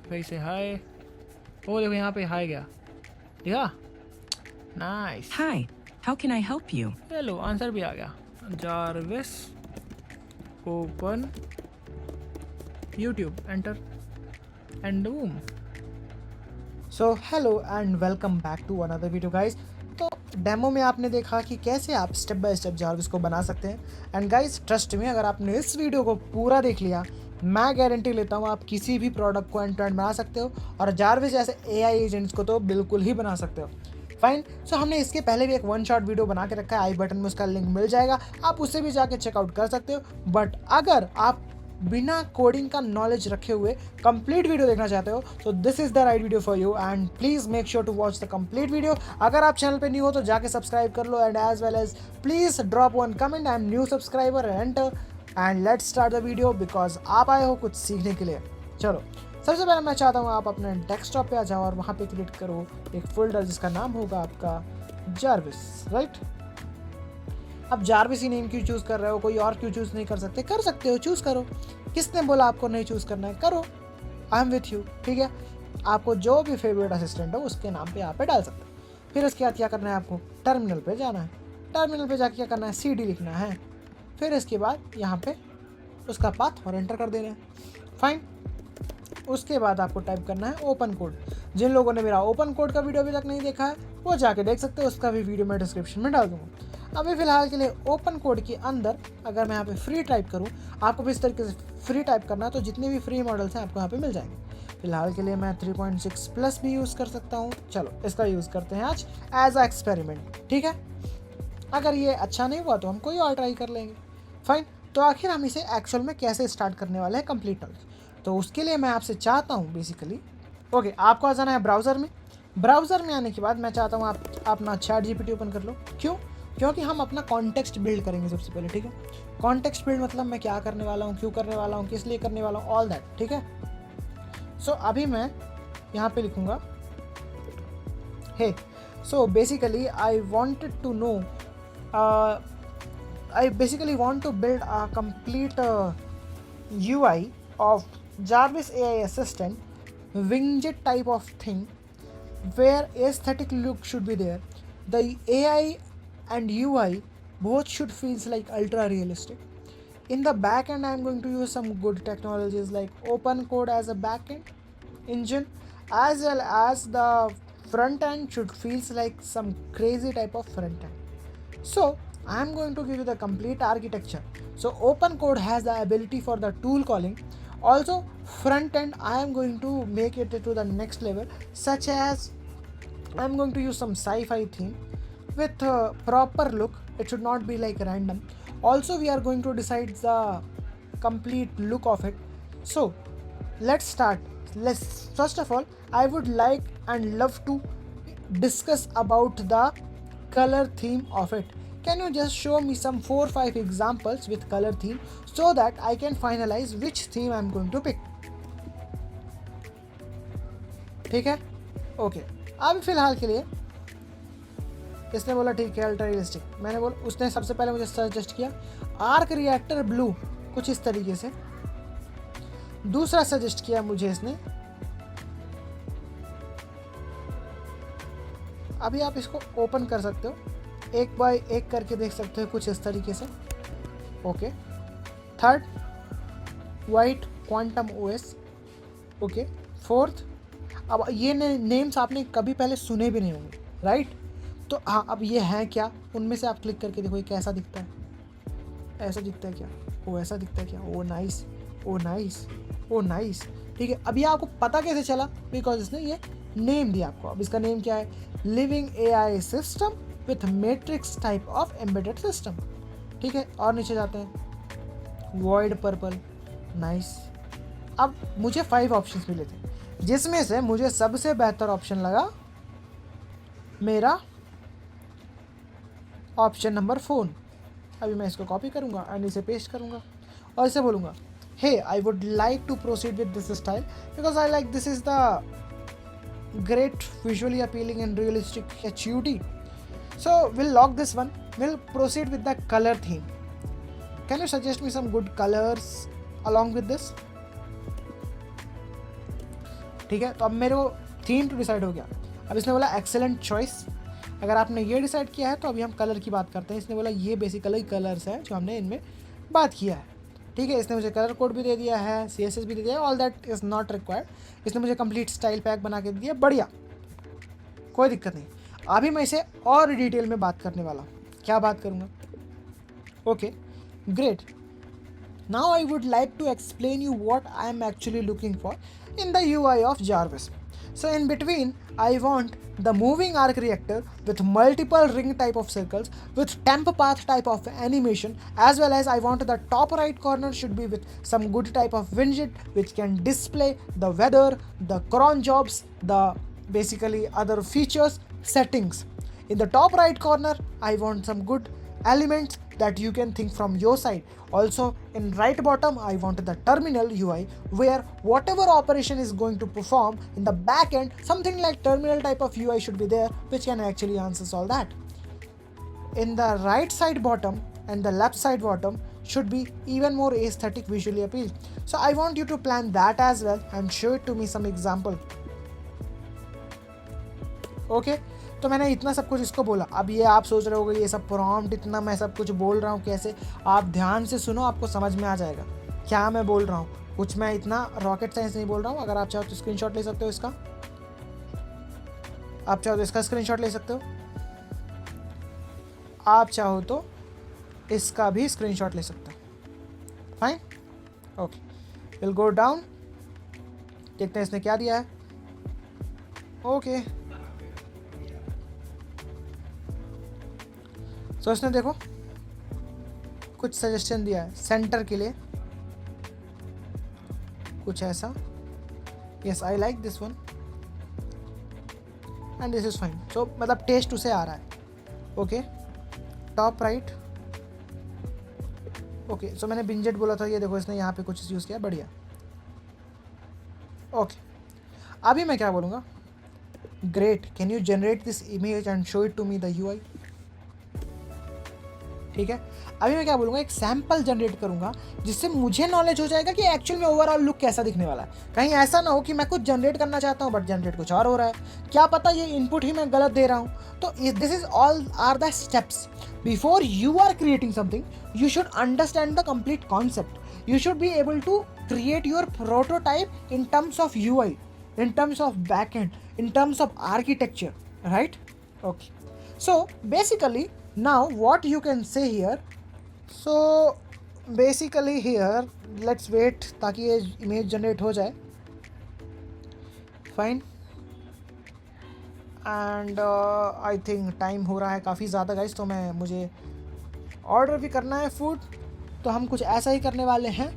भाई से हाय। ओ देखो यहाँ पे हाय गया, देखा? Nice. Hi, how can I help you? Hello, answer भी आ गया। Jarvis open YouTube, enter and boom. So hello and welcome back to another video guys. तो डेमो में आपने देखा कि कैसे आप स्टेप बाय स्टेप जारविस को बना सकते हैं। एंड गाइस ट्रस्ट में, अगर आपने इस वीडियो को पूरा देख लिया, मैं गारंटी लेता हूँ आप किसी भी प्रोडक्ट को एंड टू एंड बना सकते हो, और जारविस जैसे एआई एजेंट्स को तो बिल्कुल ही बना सकते हो। फाइन। सो हमने इसके पहले भी एक वन शॉट वीडियो बना के रखा है, आई बटन में उसका लिंक मिल जाएगा, आप उससे भी जाके चेकआउट कर सकते हो। बट अगर आप बिना कोडिंग का नॉलेज रखे हुए कंप्लीट वीडियो देखना चाहते हो तो this is the right video for you, and please make sure to watch the complete video. अगर आप चैनल पे न्यू हो तो जाके सब्सक्राइब कर लो, and as well as please drop one comment, I am new subscriber and let's start the video, because आप आए हो कुछ सीखने के लिए। चलो, सबसे पहले मैं चाहता हूँ आप अपने डेस्कटॉप पे आ जाओ और वहाँ पे क्रिएट करो एक फोल्डर जिसका नाम होगा आपका जारविस, राइट? अब जारविस ही नेम क्यों चूज़ कर रहे हो, कोई और क्यों चूज़ नहीं कर सकते? कर सकते हो, चूज़ करो। किसने बोला आपको नहीं चूज़ करना है? करो, आई एम विथ यू, ठीक है? आपको जो भी फेवरेट असिस्टेंट हो उसके नाम पे यहाँ पे डाल सकते हो। फिर उसके बाद क्या करना है, आपको टर्मिनल पे जाना है। टर्मिनल पे जाके क्या करना है, CD लिखना है। फिर इसके बाद यहाँ पे उसका पाथ और एंटर कर देना है। फाइन। उसके बाद आपको टाइप करना है ओपन कोड। जिन लोगों ने मेरा ओपन कोड का वीडियो अभी तक नहीं देखा है वो जाके देख सकते हो, उसका भी वीडियो मैं डिस्क्रिप्शन में डाल दूँगा। अभी फ़िलहाल के लिए ओपन कोड के अंदर अगर मैं यहाँ पे फ्री टाइप करूँ, आपको भी इस तरीके से फ्री टाइप करना है, तो जितने भी फ्री मॉडल्स हैं आपको यहाँ पे मिल जाएंगे। फिलहाल के लिए मैं 3.6 प्लस भी यूज़ कर सकता हूँ। चलो, इसका यूज़ करते हैं आज एज अ एक्सपेरिमेंट, ठीक है? अगर ये अच्छा नहीं हुआ तो हम कोई और ट्राई कर लेंगे। फाइन। तो आखिर हम इसे एक्चुअल में कैसे स्टार्ट करने वाले हैं कंप्लीट नॉलेज, तो उसके लिए मैं आपसे चाहता हूँ बेसिकली, ओके, आपको आ जाना है ब्राउज़र में। ब्राउज़र में आने के बाद मैं चाहता हूँ आप अपना ChatGPT ओपन कर लो। क्यों? क्योंकि हम अपना कॉन्टेक्स्ट बिल्ड करेंगे सबसे पहले, ठीक है? कॉन्टेक्स्ट बिल्ड मतलब मैं क्या करने वाला हूँ, क्यों करने वाला हूँ, किस लिए करने वाला हूँ, ऑल दैट, ठीक है? सो अभी मैं यहाँ पे लिखूँगा hey. So basically I wanted to know, I basically want to build a complete UI of Jarvis AI assistant, widget type of thing, where aesthetic look should be there. The AI and UI both should feels like ultra realistic. In the back end, I'm going to use some good technologies like open code as a backend engine, as well as the front end should feels like some crazy type of front end. So I'm going to give you the complete architecture. So open code has the ability for the tool calling. Also front end I am going to make it to the next level, such as I'm going to use some sci-fi theme with a proper look. It should not be like random. Also we are going to decide the complete look of it. So let's start. First of all, I would like and love to discuss about the color theme of it. Can you just show me some 4-5 examples with color theme so that I can finalize which theme I'm going to pick? ठीक है? Okay. अभी फिलहाल के लिए इसने बोला ठीक है अल्ट्रा रियलिस्टिक, मैंने बोला, उसने सबसे पहले मुझे सजेस्ट किया आर्क रिएक्टर ब्लू, कुछ इस तरीके से। दूसरा सजेस्ट किया मुझे इसने, अभी आप इसको ओपन कर सकते हो, एक बाय एक करके देख सकते हो, कुछ इस तरीके से। Okay. Third, white quantum OS. Okay. Fourth, अब ये नेम्स आपने कभी पहले सुने भी नहीं होंगे, राइट? तो हाँ, अब ये हैं क्या, उनमें से आप क्लिक करके देखो ये कैसा दिखता है। ऐसा दिखता है क्या? ओ ऐसा दिखता है क्या? ओ नाइस, ओ नाइस, ओ नाइस, ठीक है। अब ये आपको पता कैसे चला? बिकॉज इसने ये नेम दिया आपको। अब इसका नेम क्या है? Living AI system with matrix type of embedded system, ठीक है। और नीचे जाते हैं, वॉइड पर्पल, नाइस। अब मुझे 5 ऑप्शंस मिले थे, जिसमें से मुझे सबसे बेहतर ऑप्शन लगा मेरा ऑप्शन नंबर 4। अभी मैं इसको कॉपी करूँगा एंड इसे पेस्ट करूँगा और इसे बोलूँगा hey I would like to proceed with this style because I like this is the great, visually appealing and realistic HUD. So we'll lock this one. We'll proceed with the color theme. Can you suggest me some good colors along with this? ठीक है, तो अब मेरे को theme तो decide हो गया। अब इसने बोला एक्सेलेंट चॉइस। अगर आपने ये डिसाइड किया है तो अभी हम कलर की बात करते हैं। इसने बोला ये बेसिकली कलर्स हैं जो हमने इनमें बात किया है, ठीक है। इसने मुझे कलर कोड भी दे दिया है, CSS भी दे दिया है, all that is not required. इसने मुझे कंप्लीट स्टाइल पैक बना के दिया, बढ़िया, कोई दिक्कत नहीं। अभी मैं इसे और डिटेल में बात करने वाला हूँ। क्या बात करूँगा? Okay, great. Now I would like to explain you what I am actually looking for in the UI of Jarvis. So in between, I want the moving arc reactor with multiple ring type of circles with temp path type of animation, as well as I want the top right corner should be with some good type of widget which can display the weather, the cron jobs, the basically other features settings. In the top right corner, I want some good elements that you can think from your side. Also in right bottom, I want the terminal UI where whatever operation is going to perform in the back end, something like terminal type of UI should be there which can actually answer all that. In the right side bottom and the left side bottom should be even more aesthetic, visually appeal. So I want you to plan that as well and show it to me some example. Okay, तो मैंने इतना सब कुछ इसको बोला। अब ये आप सोच रहे होगे ये सब प्रॉम्प्ट, इतना मैं सब कुछ बोल रहा हूँ कैसे? आप ध्यान से सुनो, आपको समझ में आ जाएगा क्या मैं बोल रहा हूँ। कुछ मैं इतना रॉकेट साइंस नहीं बोल रहा हूँ। अगर आप चाहो तो स्क्रीनशॉट ले सकते हो इसका, आप चाहो तो इसका स्क्रीनशॉट ले सकते हो, आप चाहो तो इसका भी स्क्रीनशॉट ले सकते हो। Fine, okay, will go down, देखते हैं इसने क्या दिया है। ओके, तो इसने देखो कुछ सजेशन दिया है सेंटर के लिए, कुछ ऐसा। Yes, I like this one and this is fine. So मतलब टेस्ट उसे आ रहा है। Okay, top right. Okay, so मैंने बिंजेट बोला था, ये देखो इसने यहाँ पे कुछ यूज़ किया, बढ़िया। ओके, अभी मैं क्या बोलूँगा? Great, can you generate this image and show it to me the UI। ठीक है, अभी मैं क्या बोलूँगा, एक सैम्पल जनरेट करूँगा जिससे मुझे नॉलेज हो जाएगा कि एक्चुअल में ओवरऑल लुक कैसा दिखने वाला है। कहीं ऐसा ना हो कि मैं कुछ जनरेट करना चाहता हूँ बट जनरेट कुछ और हो रहा है, क्या पता ये इनपुट ही मैं गलत दे रहा हूँ। तो this is all are the steps before you are creating something. You should understand the complete concept, you should be able to create your prototype in terms of UI, in terms of backend, in terms of architecture, right? Okay, so basically now what you can say here, so basically here let's wait ताकि ये image generate हो जाए। fine, and I think time हो रहा है काफ़ी ज़्यादा guys, तो मुझे ऑर्डर भी करना है फूड। तो हम कुछ ऐसा ही करने वाले हैं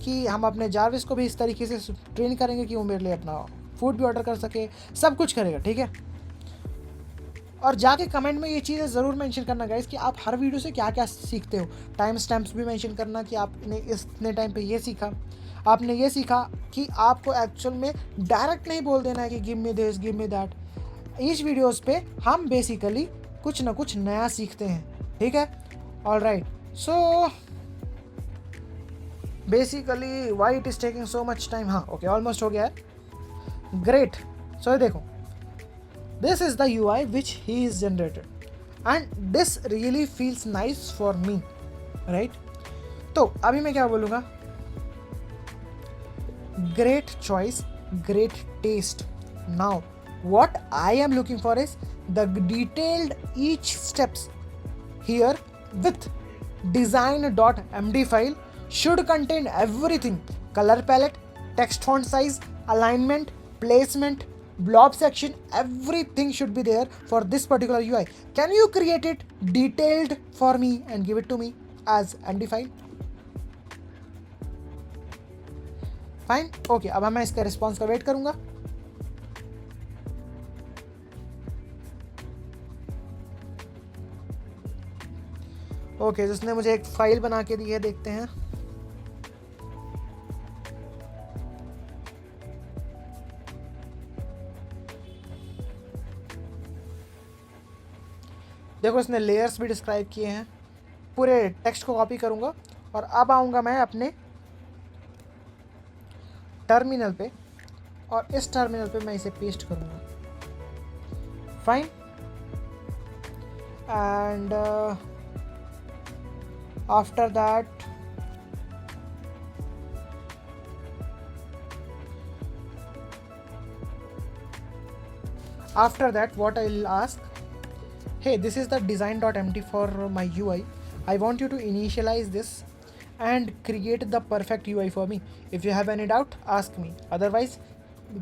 कि हम अपने जारविस को भी इस तरीके से ट्रेन करेंगे कि वो मेरे लिए अपना फूड भी ऑर्डर कर सके, सब कुछ करेगा, ठीक है। और जाके कमेंट में ये चीज़ें ज़रूर मेंशन करना गाइस कि आप हर वीडियो से क्या क्या सीखते हो। टाइम स्टैम्प्स भी मेंशन करना कि आपने इतने टाइम पे ये सीखा, आपने ये सीखा कि आपको एक्चुअल में डायरेक्ट नहीं बोल देना है कि give me this give me that. इस वीडियोज़ पे हम बेसिकली कुछ ना कुछ नया सीखते हैं, ठीक है। Alright, so basically why it is taking so much time. हाँ, ओके, ऑलमोस्ट हो गया है। ग्रेट, सो ये देखो, this is the UI which he is generated and this really feels nice for me, right? तो अभी मैं क्या बोलूँगा? Great choice, great taste. Now what I am looking for is the detailed each steps here with design.md file should contain everything: color palette, text font size, alignment, placement, blob section, everything should be there for this particular UI. Can you create it detailed for me and give it to me as MD file? Fine, okay, अब मैं इसका response का wait करूंगा। Okay, जिसने मुझे एक file बना के दी है, देखते हैं। देखो, इसने लेयर्स भी डिस्क्राइब किए हैं। पूरे टेक्स्ट को कॉपी करूँगा और अब आऊँगा मैं अपने टर्मिनल पे। और इस टर्मिनल पे मैं इसे पेस्ट करूँगा. Fine. And after that what I'll ask, hey, this is the design.mt for my UI. I want you to initialize this and create the perfect UI for me. If you have any doubt, ask me. Otherwise,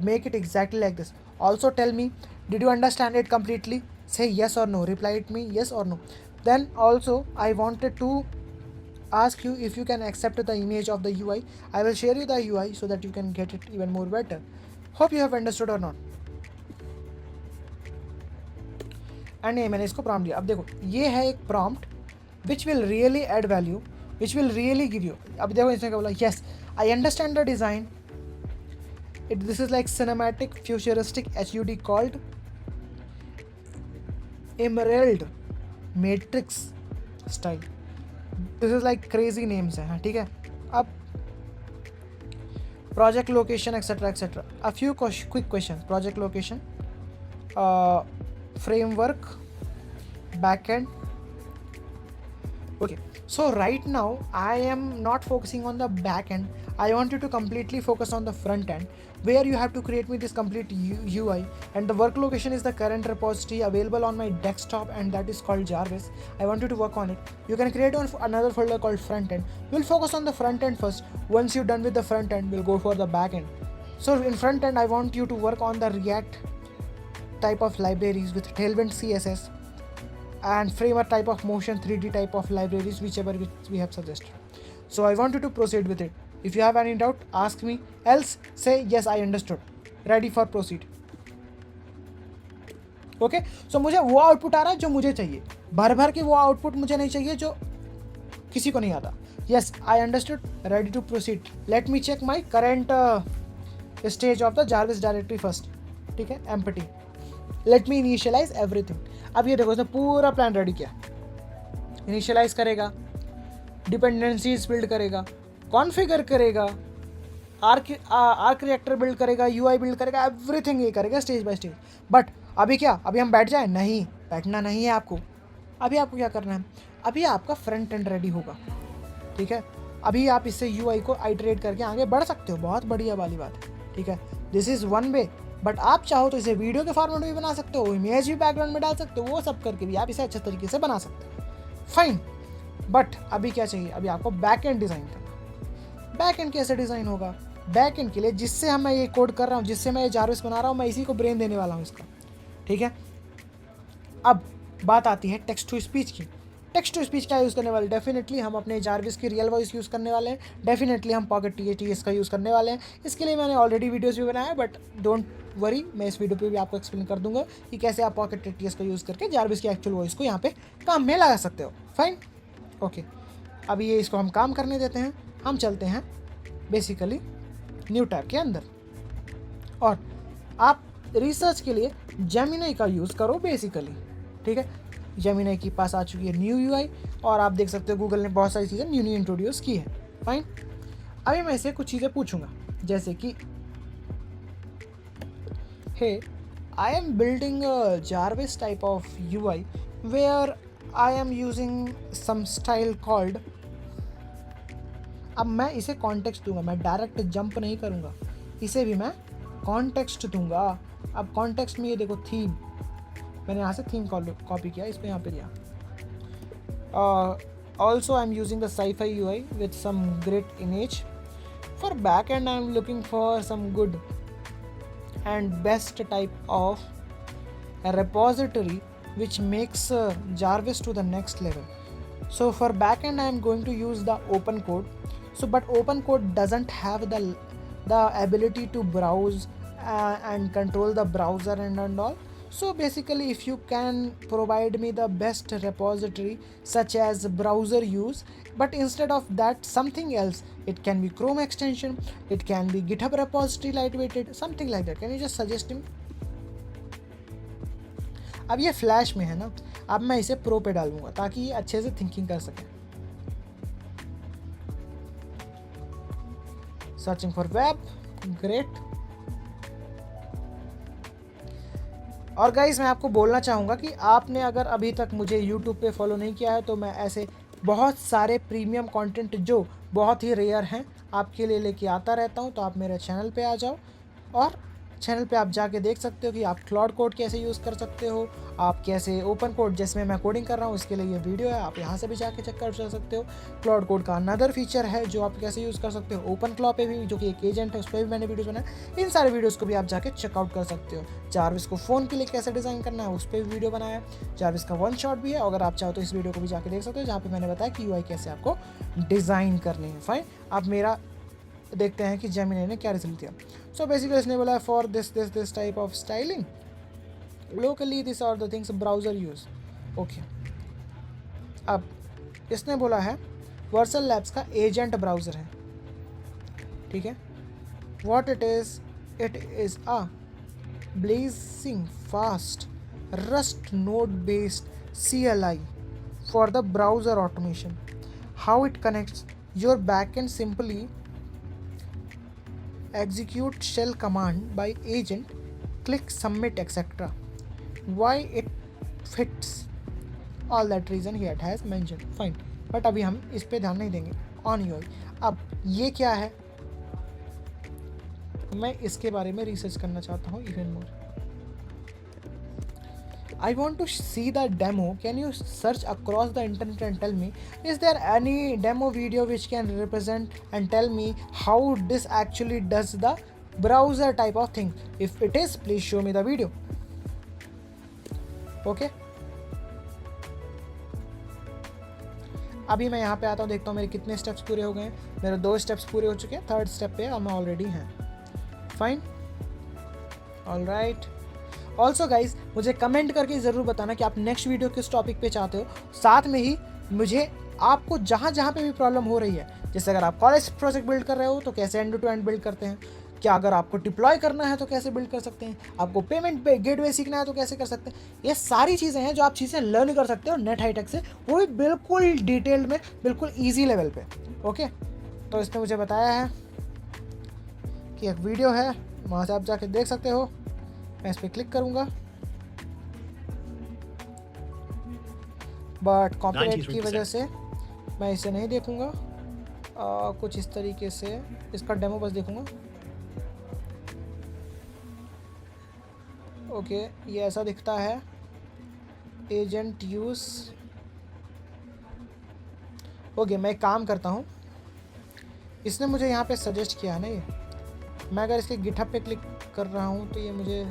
make it exactly like this. Also tell me, did you understand it completely? Say yes or no. Reply it me yes or no. Then also I wanted to ask you if you can accept the image of the UI. I will share you the UI so that you can get it even more better. Hope you have understood or not. And ये मैंने इसको prompt दिया. अब देखो ये है एक prompt which will really add value, which will really give you. अब देखो इसने क्या बोला, yes I understand the design. This is like cinematic futuristic HUD called emerald matrix style. This is like crazy names हैं. ठीक है. अब project location etcetera etcetera. A few quick question. Project location, framework, backend. Okay, so right now I am not focusing on the backend. I want you to completely focus on the front end, where you have to create me this complete UI, and the work location is the current repository available on my desktop, and that is called Jarvis. I want you to work on it. You can create another folder called front end. We'll focus on the front end first. Once you're done with the front end, we'll go for the back end. So in front end I want you to work on the React type of libraries with Tailwind CSS and Framer type of motion 3D type of libraries, whichever we have suggested. So I want you to proceed with it. If you have any doubt, ask me, else say yes I understood. Ready for proceed. Okay, so मुझे वो output आ रहा है जो मुझे चाहिए. भर भर के वो आउटपुट मुझे नहीं चाहिए जो किसी को नहीं आता. Yes I understood. Ready to proceed. Let me check my current stage of the Jarvis directory first. ठीक है, empty. Let me initialize everything. अब ये देखो इसने पूरा प्लान रेडी किया. इनिशियलाइज करेगा, डिपेंडेंसीज बिल्ड करेगा, कॉन्फ़िगर करेगा, आर्क रिएक्टर बिल्ड करेगा, UI बिल्ड करेगा, एवरीथिंग ये करेगा स्टेज बाय स्टेज. बट अभी क्या, अभी हम बैठ जाए? नहीं, बैठना नहीं है आपको. अभी आपको क्या करना है, अभी आपका फ्रंट एंड रेडी होगा. ठीक है. अभी आप इससे UI को आइटरेट करके आगे बढ़ सकते हो. बहुत बढ़िया वाली बात है. ठीक है. This is one way. But आप चाहो तो इसे वीडियो के फॉर्मेट में भी बना सकते हो, इमेज भी बैकग्राउंड में डाल सकते हो, वो सब करके भी आप इसे अच्छे तरीके से बना सकते हो. फाइन. बट अभी क्या चाहिए, अभी आपको बैक एंड डिज़ाइन करना. बैक एंड कैसे डिज़ाइन होगा? बैक एंड के लिए जिससे मैं ये कोड कर रहा हूँ, जिससे मैं ये जारविस बना रहा हूँ, मैं इसी को ब्रेन देने वाला हूँ इसका. ठीक है. अब बात आती है टेक्स्ट टू स्पीच की. टेक्स्ट टू स्पीच क्या यूज़ करने वाले? डेफिनेटली हम अपने जारविस की रियल वॉइस यूज़ करने वाले हैं. डेफिनेटली हम पॉकेट TS का यूज़ करने वाले हैं. इसके लिए मैंने ऑलरेडी वीडियोस भी बनाया है, बट डोंट वरी, मैं इस वीडियो पे भी आपको एक्सप्लेन कर दूंगा कि कैसे आप पॉकेट TS का यूज़ करके जारविस की एक्चुअल वॉइस को यहाँ पे काम में लगा सकते हो. फाइन. ओके. अभी ये इसको हम काम करने देते हैं. हम चलते हैं बेसिकली न्यू टैब के अंदर, और आप रिसर्च के लिए जेमिनी का यूज़ करो बेसिकली. ठीक है. जेमिनी के पास आ चुकी है न्यू UI, और आप देख सकते हो गूगल ने बहुत सारी चीज़ें न्यू इंट्रोड्यूस की है. फाइन. अभी मैं इसे कुछ चीज़ें पूछूंगा, जैसे कि hey, I am building a Jarvis type of UI where I am using some style called. अब मैं इसे कॉन्टेक्स्ट दूंगा, मैं डायरेक्ट जंप नहीं करूंगा, इसे भी मैं कॉन्टेक्स्ट दूंगा. अब कॉन्टेक्स्ट में ये देखो थीम, मैंने यहाँ से थीम कॉपी किया, इस पर यहाँ पे दिया. Also I am using the sci-fi UI with some great image. For backend I am looking for some good and best type of a repository which makes Jarvis to the next level. So for backend I am going to use the OpenCode. So but OpenCode doesn't have the ability to browse and control the browser and all. So basically if you can provide me the best repository such as browser use, but instead of that something else, it can be Chrome extension, it can be GitHub repository lightweighted, something like that. Can you just suggest him? अब ये flash में है ना, अब मैं इसे pro पे डालूंगा ताकि ये अच्छे से थिंकिंग कर सके. Searching for web, great. और गाइस मैं आपको बोलना चाहूँगा कि आपने अगर अभी तक मुझे यूट्यूब पे फॉलो नहीं किया है तो मैं ऐसे बहुत सारे प्रीमियम कंटेंट जो बहुत ही रेयर हैं आपके लिए लेके आता रहता हूँ। तो आप मेरे चैनल पे आ जाओ और चैनल पे आप जाके देख सकते हो कि आप क्लाउड कोड कैसे यूज़ कर सकते हो, आप कैसे ओपन कोड जिसमें मैं कोडिंग कर रहा हूँ उसके लिए ये वीडियो है, आप यहाँ से भी जाके चेक कर सकते हो। क्लाउड कोड का अनदर फीचर है जो आप कैसे यूज़ कर सकते हो, ओपन क्लॉ पे भी जो कि एक एजेंट है उस पर भी मैंने वीडियो बनाया। इन सारे वीडियोज़ को भी आप जाके चेकआउट कर सकते हो। जारविस को फ़ोन के लिए कैसे डिज़ाइन करना है उस पर भी वीडियो बनाया है। जारविस का वन शॉट भी है, अगर आप चाहो तो इस वीडियो को भी जाके देख सकते हो जहाँ पर मैंने बताया कि UI कैसे आपको डिज़ाइन करनी है। फाइन, आप मेरा देखते हैं कि जेमिनी ने क्या रिजल्ट दिया। सो बेसिकली इसने बोला for this type of styling locally this are the things browser use. Okay, अब इसने बोला है वर्सल लैब्स का एजेंट ब्राउज़र है, ठीक है। What it is a blazing fast rust node based CLI for the browser automation. How it connects your backend simply execute shell command by agent, click submit etc. Why it fits all that reason here it has mentioned. Fine, but अभी हम इस पे ध्यान नहीं देंगे। On UI, अब ये क्या है मैं इसके बारे में रिसर्च करना चाहता हूँ even more. I want to see the demo. Can you search across the internet and tell me, is there any demo video which can represent and tell me how this actually does the browser type of thing? If it is, please show me the video. Okay. अभी मैं यहाँ पे आता हूँ, देखता हूँ मेरे कितने स्टेप्स पूरे हो गए हैं। मेरे 2 स्टेप्स पूरे हो चुके हैं, 3rd स्टेप पे हम ऑलरेडी हैं। Fine, all right. Also guys मुझे कमेंट करके ज़रूर बताना कि आप नेक्स्ट वीडियो किस टॉपिक पे चाहते हो। साथ में ही मुझे आपको जहाँ जहाँ पे भी प्रॉब्लम हो रही है, जैसे अगर आप कॉलेज प्रोजेक्ट बिल्ड कर रहे हो तो कैसे एंड टू एंड बिल्ड करते हैं, क्या अगर आपको डिप्लॉय करना है तो कैसे बिल्ड कर सकते हैं, आपको पेमेंट पे गेटवे सीखना है तो कैसे कर सकते हैं, ये सारी चीज़ें हैं जो आप चीज़ें लर्न कर सकते हो नेट हाईटेक से, वो भी बिल्कुल डिटेल्ड में, बिल्कुल ईजी लेवल पे। ओके, तो इसने मुझे बताया है कि एक वीडियो है, वहाँ से आप जाके देख सकते हो। मैं इस पर क्लिक करूँगा, बट कॉपीराइट की वजह से मैं इसे नहीं देखूँगा। कुछ इस तरीके से इसका डेमो बस देखूँगा। ओके, ये ऐसा दिखता है, एजेंट यूज़। ओके, मैं एक काम करता हूँ, इसने मुझे यहाँ पे सजेस्ट किया है ना, ये मैं अगर इसके गिटहब पे क्लिक कर रहा हूँ तो ये मुझे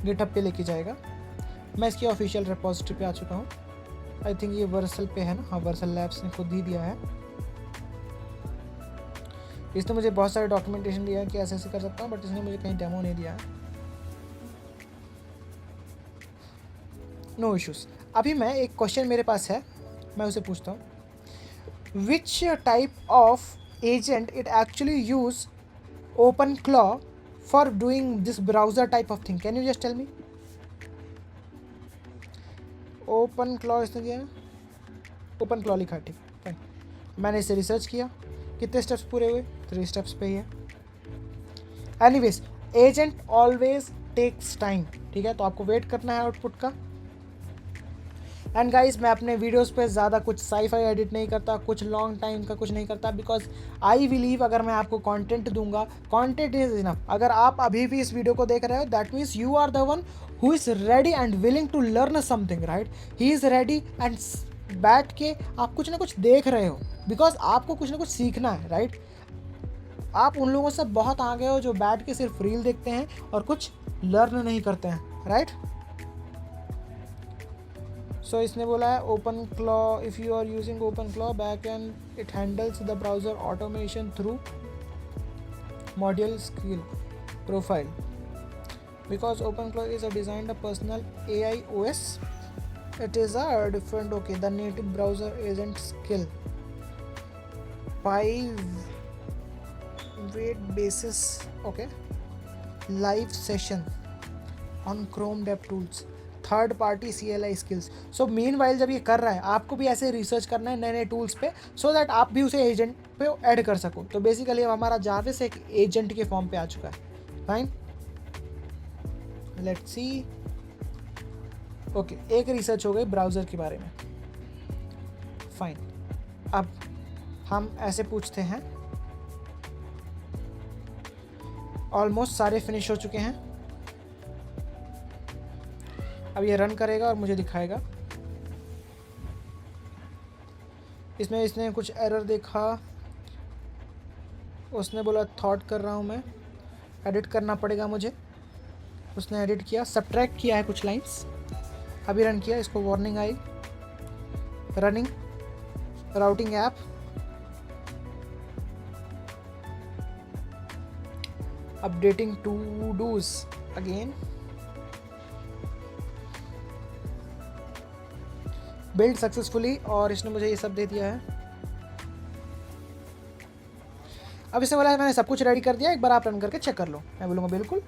गिटहब पे लेके जाएगा। मैं इसकी ऑफिशियल रिपोजिटरी पे आ चुका हूँ। आई थिंक ये वर्सल पे है ना, हाँ वर्सल लैब्स ने खुद ही दिया है। इसने मुझे बहुत सारे डॉक्यूमेंटेशन दिया है कि ऐसे ऐसे कर सकता हूँ, बट इसने मुझे कहीं डेमो नहीं दिया है। No issues. अभी मैं एक क्वेश्चन मेरे पास है, मैं उसे पूछता हूँ। Which type of agent it actually use OpenClaw for doing this browser type of thing, can you just tell me. OpenClaw इसने दिया है, ओपन क्लॉ लिखा है, ठीक है। मैंने इसे रिसर्च किया, कितने स्टेप्स पूरे हुए, 3 स्टेप्स पे ही है। Anyways, agent always takes time, ठीक है, तो आपको वेट करना है आउटपुट का। एंड गाइस, मैं अपने वीडियोस पे ज़्यादा कुछ साई-फाई एडिट नहीं करता, कुछ लॉन्ग टाइम का कुछ नहीं करता, बिकॉज आई बिलीव अगर मैं आपको कंटेंट दूंगा, कंटेंट इज इनफ। अगर आप अभी भी इस वीडियो को देख रहे हो, that means you are the one who is ready and willing to learn something, right. He is ready and बैठ के आप कुछ ना कुछ देख रहे हो, बिकॉज आपको कुछ ना कुछ सीखना है, राइट। आप उन लोगों से बहुत आगे हो जो बैठ के सिर्फ रील देखते हैं और कुछ लर्न नहीं करते हैं, राइट। सो इसने बोला है OpenClaw, if you are using OpenClaw back end it handles the browser automation through module skill profile, because OpenClaw is a designed a personal AI OS, it is a different, okay, the native browser agent skill by weight basis, okay, live session on Chrome DevTools, third party CLI skills। So mean while जब ये कर रहा है, आपको भी ऐसे research करना है नए नए टूल्स पे, सो दैट आप भी उसे एजेंट पे ऐड कर सको। तो बेसिकली अब हमारा जारविस एक एजेंट के फॉर्म पे आ चुका है। Fine, let's see. ओके, एक रिसर्च हो गई ब्राउज़र के बारे में। फाइन, अब हम ऐसे पूछते हैं। ऑलमोस्ट सारे फिनिश हो चुके हैं। अब ये रन करेगा और मुझे दिखाएगा। इसमें इसने कुछ एरर देखा, उसने बोला थॉट कर रहा हूँ मैं, एडिट करना पड़ेगा मुझे। उसने एडिट किया, सब्ट्रैक्ट किया है कुछ लाइंस। अभी रन किया, इसको वार्निंग आई, running routing app. Updating to dos again, build successfully, और इसने मुझे ये सब दे दिया है। अब इसने बोला मैंने सब कुछ रेडी कर दिया, एक बार आप रन करके चेक कर लो। मैं बोलूँगा बिल्कुल,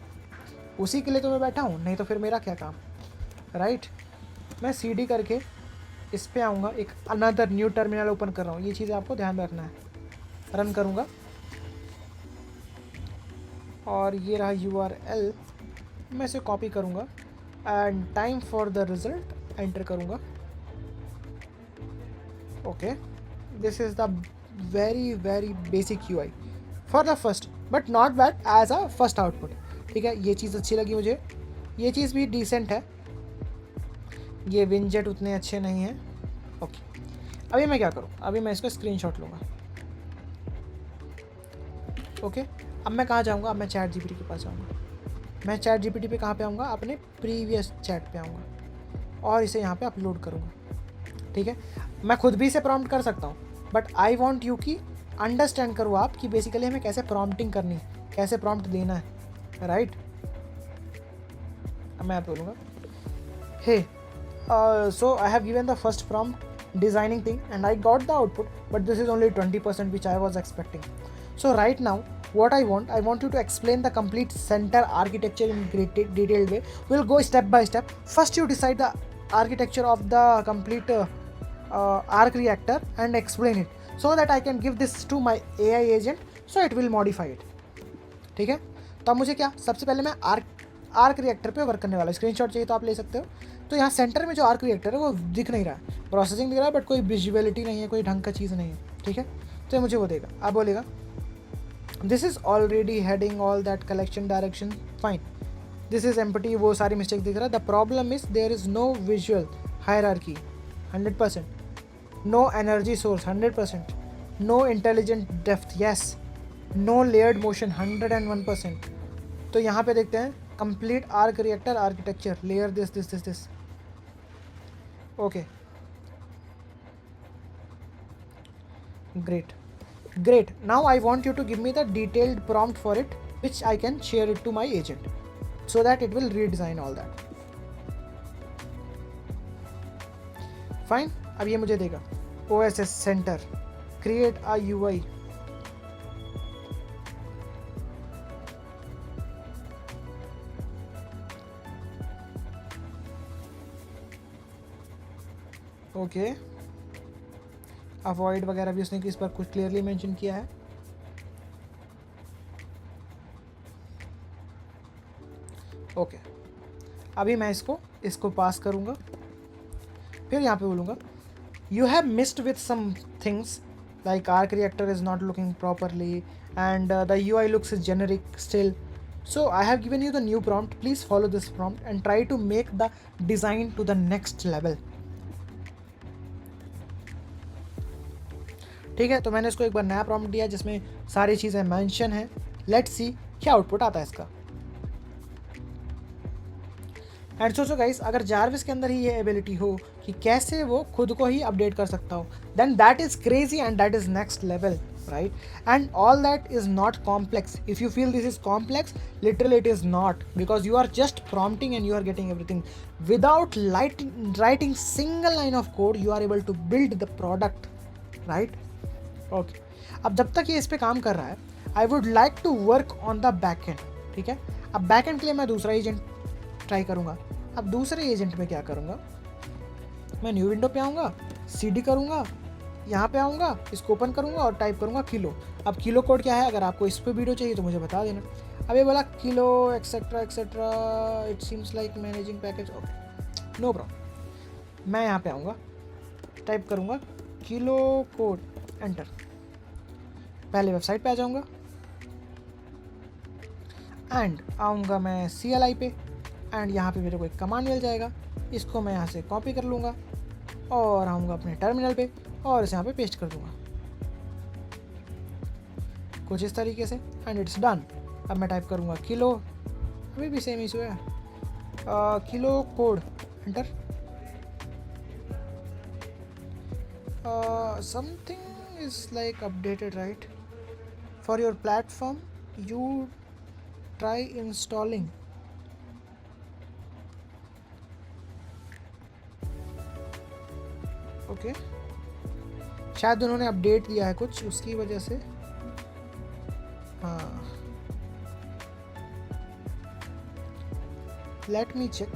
उसी के लिए तो मैं बैठा हूँ, नहीं तो फिर मेरा क्या काम, राइट। मैं CD करके इस पे आऊँगा, एक अनदर न्यू टर्मिनल ओपन कर रहा हूँ, ये चीज़ आपको ध्यान में रखना है। रन करूँगा और ये रहा URL, मैं इसे कॉपी करूँगा and time for the result enter करूँगा। Okay, this is the very basic UI for the first, but not bad as a first output. ठीक है, ये चीज़ अच्छी लगी मुझे, ये चीज़ भी डिसेंट है। ये विंजेट उतने अच्छे नहीं हैं। ओके, अभी मैं क्या करूँ, अभी मैं इसको स्क्रीनशॉट लूँगा। ओके, अब मैं कहाँ जाऊँगा, अब मैं चैट GPT के पास जाऊँगा। मैं चैट GPT पे कहाँ पे आऊँगा, अपने प्रीवियस चैट पे आऊँगा और इसे यहाँ पे अपलोड करूँगा। ठीक है, मैं खुद भी इसे प्रॉम्प्ट कर सकता हूँ, बट आई वॉन्ट यू कि अंडरस्टैंड करो आप कि बेसिकली हमें कैसे प्रॉम्प्टिंग करनी है, कैसे प्रॉम्प्ट देना है, राइट। अब मैं बोलूँगा हे, so I have given the first prompt designing thing and I got the output, but this is only 20% which I was expecting. So right now what I want you to explain the complete center architecture in great detailed way. We'll go step by step. First you decide the architecture of the complete arc reactor and explain it so that I can give this to my AI agent so it will modify it. ठीक है, तो अब मुझे क्या, सबसे पहले मैं arc reactor पे वर्क करने वाला। स्क्रीनशॉट चाहिए तो आप ले सकते हो। तो यहाँ सेंटर में जो आर्क रिएक्टर है वो दिख नहीं रहा है, प्रोसेसिंग दिख रहा है बट कोई विजुअलिटी नहीं है, कोई ढंग का चीज़ नहीं है। ठीक है, तो ये मुझे वो देगा। अब बोलेगा this is already heading all that collection direction, fine, this is empty, वो सारी मिस्टेक दिख रहा है। The problem is there is no visual hierarchy 100%, no energy source 100%, no intelligent depth yes, no layered motion 101%। तो यहाँ पे देखते हैं complete arc reactor architecture, layer this. Okay, great. Now I want you to give me the detailed prompt for it which I can share it to my agent so that it will redesign all that. Fine, अब ये मुझे देगा OSS center, create a UI. Okay, avoid वगैरह भी उसने इस पर कुछ क्लियरली मेंशन किया है। ओके, अभी मैं इसको पास करूँगा, फिर यहाँ पे बोलूँगा you have missed with some things like arc reactor is not looking properly and the UI looks generic still. So I have given you the new prompt. Please follow this prompt and try to make the design to the next level. ठीक है, तो मैंने इसको एक बार नया prompt दिया जिसमें सारी चीज़ें मेंशन हैं। लेट्स सी क्या आउटपुट आता है इसका। एंड सोचो गाइस, अगर जारविस के अंदर ही ये एबिलिटी हो कि कैसे वो खुद को ही अपडेट कर सकता हो, then that is crazy and that is next level, right. And all that is not complex. If you feel this is complex, literally it is not, because you are just prompting and you are getting everything without writing single line of code. You are able to build the product, right. Okay, अब जब तक ये इस पर काम कर रहा है, I would like to work on the back end. ठीक है, अब बैक एंड के लिए मैं दूसरा एजेंट ट्राई करूँगा. अब दूसरे एजेंट में क्या करूँगा, मैं न्यू विंडो पे आऊँगा, CD करूँगा, यहाँ पे आऊँगा, इसको ओपन करूँगा और टाइप करूँगा किलो. अब किलो कोड क्या है, अगर आपको इस पर वीडियो चाहिए तो मुझे बता देना. अब ये बोला Kilo etcetera etcetera, it seems like managing package, okay no problem. मैं यहाँ पे आऊँगा, टाइप करूँगा किलो कोड, एंटर। पहले वेबसाइट पे आ जाऊँगा एंड आऊँगा मैं CLI पे एंड यहाँ पे मेरे को एक कमांड मिल जाएगा, इसको मैं यहाँ से कॉपी कर लूँगा और आऊँगा अपने टर्मिनल पे और इसे यहाँ पे पेस्ट कर दूँगा कुछ इस तरीके से एंड इट्स डन। अब मैं टाइप करूँगा किलो, अभी भी सेम इशू है, kilo Code, enter. Something is like updated right for your platform, you try installing. Okay शायद उन्होंने अपडेट दिया है कुछ, उसकी वजह से। हाँ लेट मी चेक,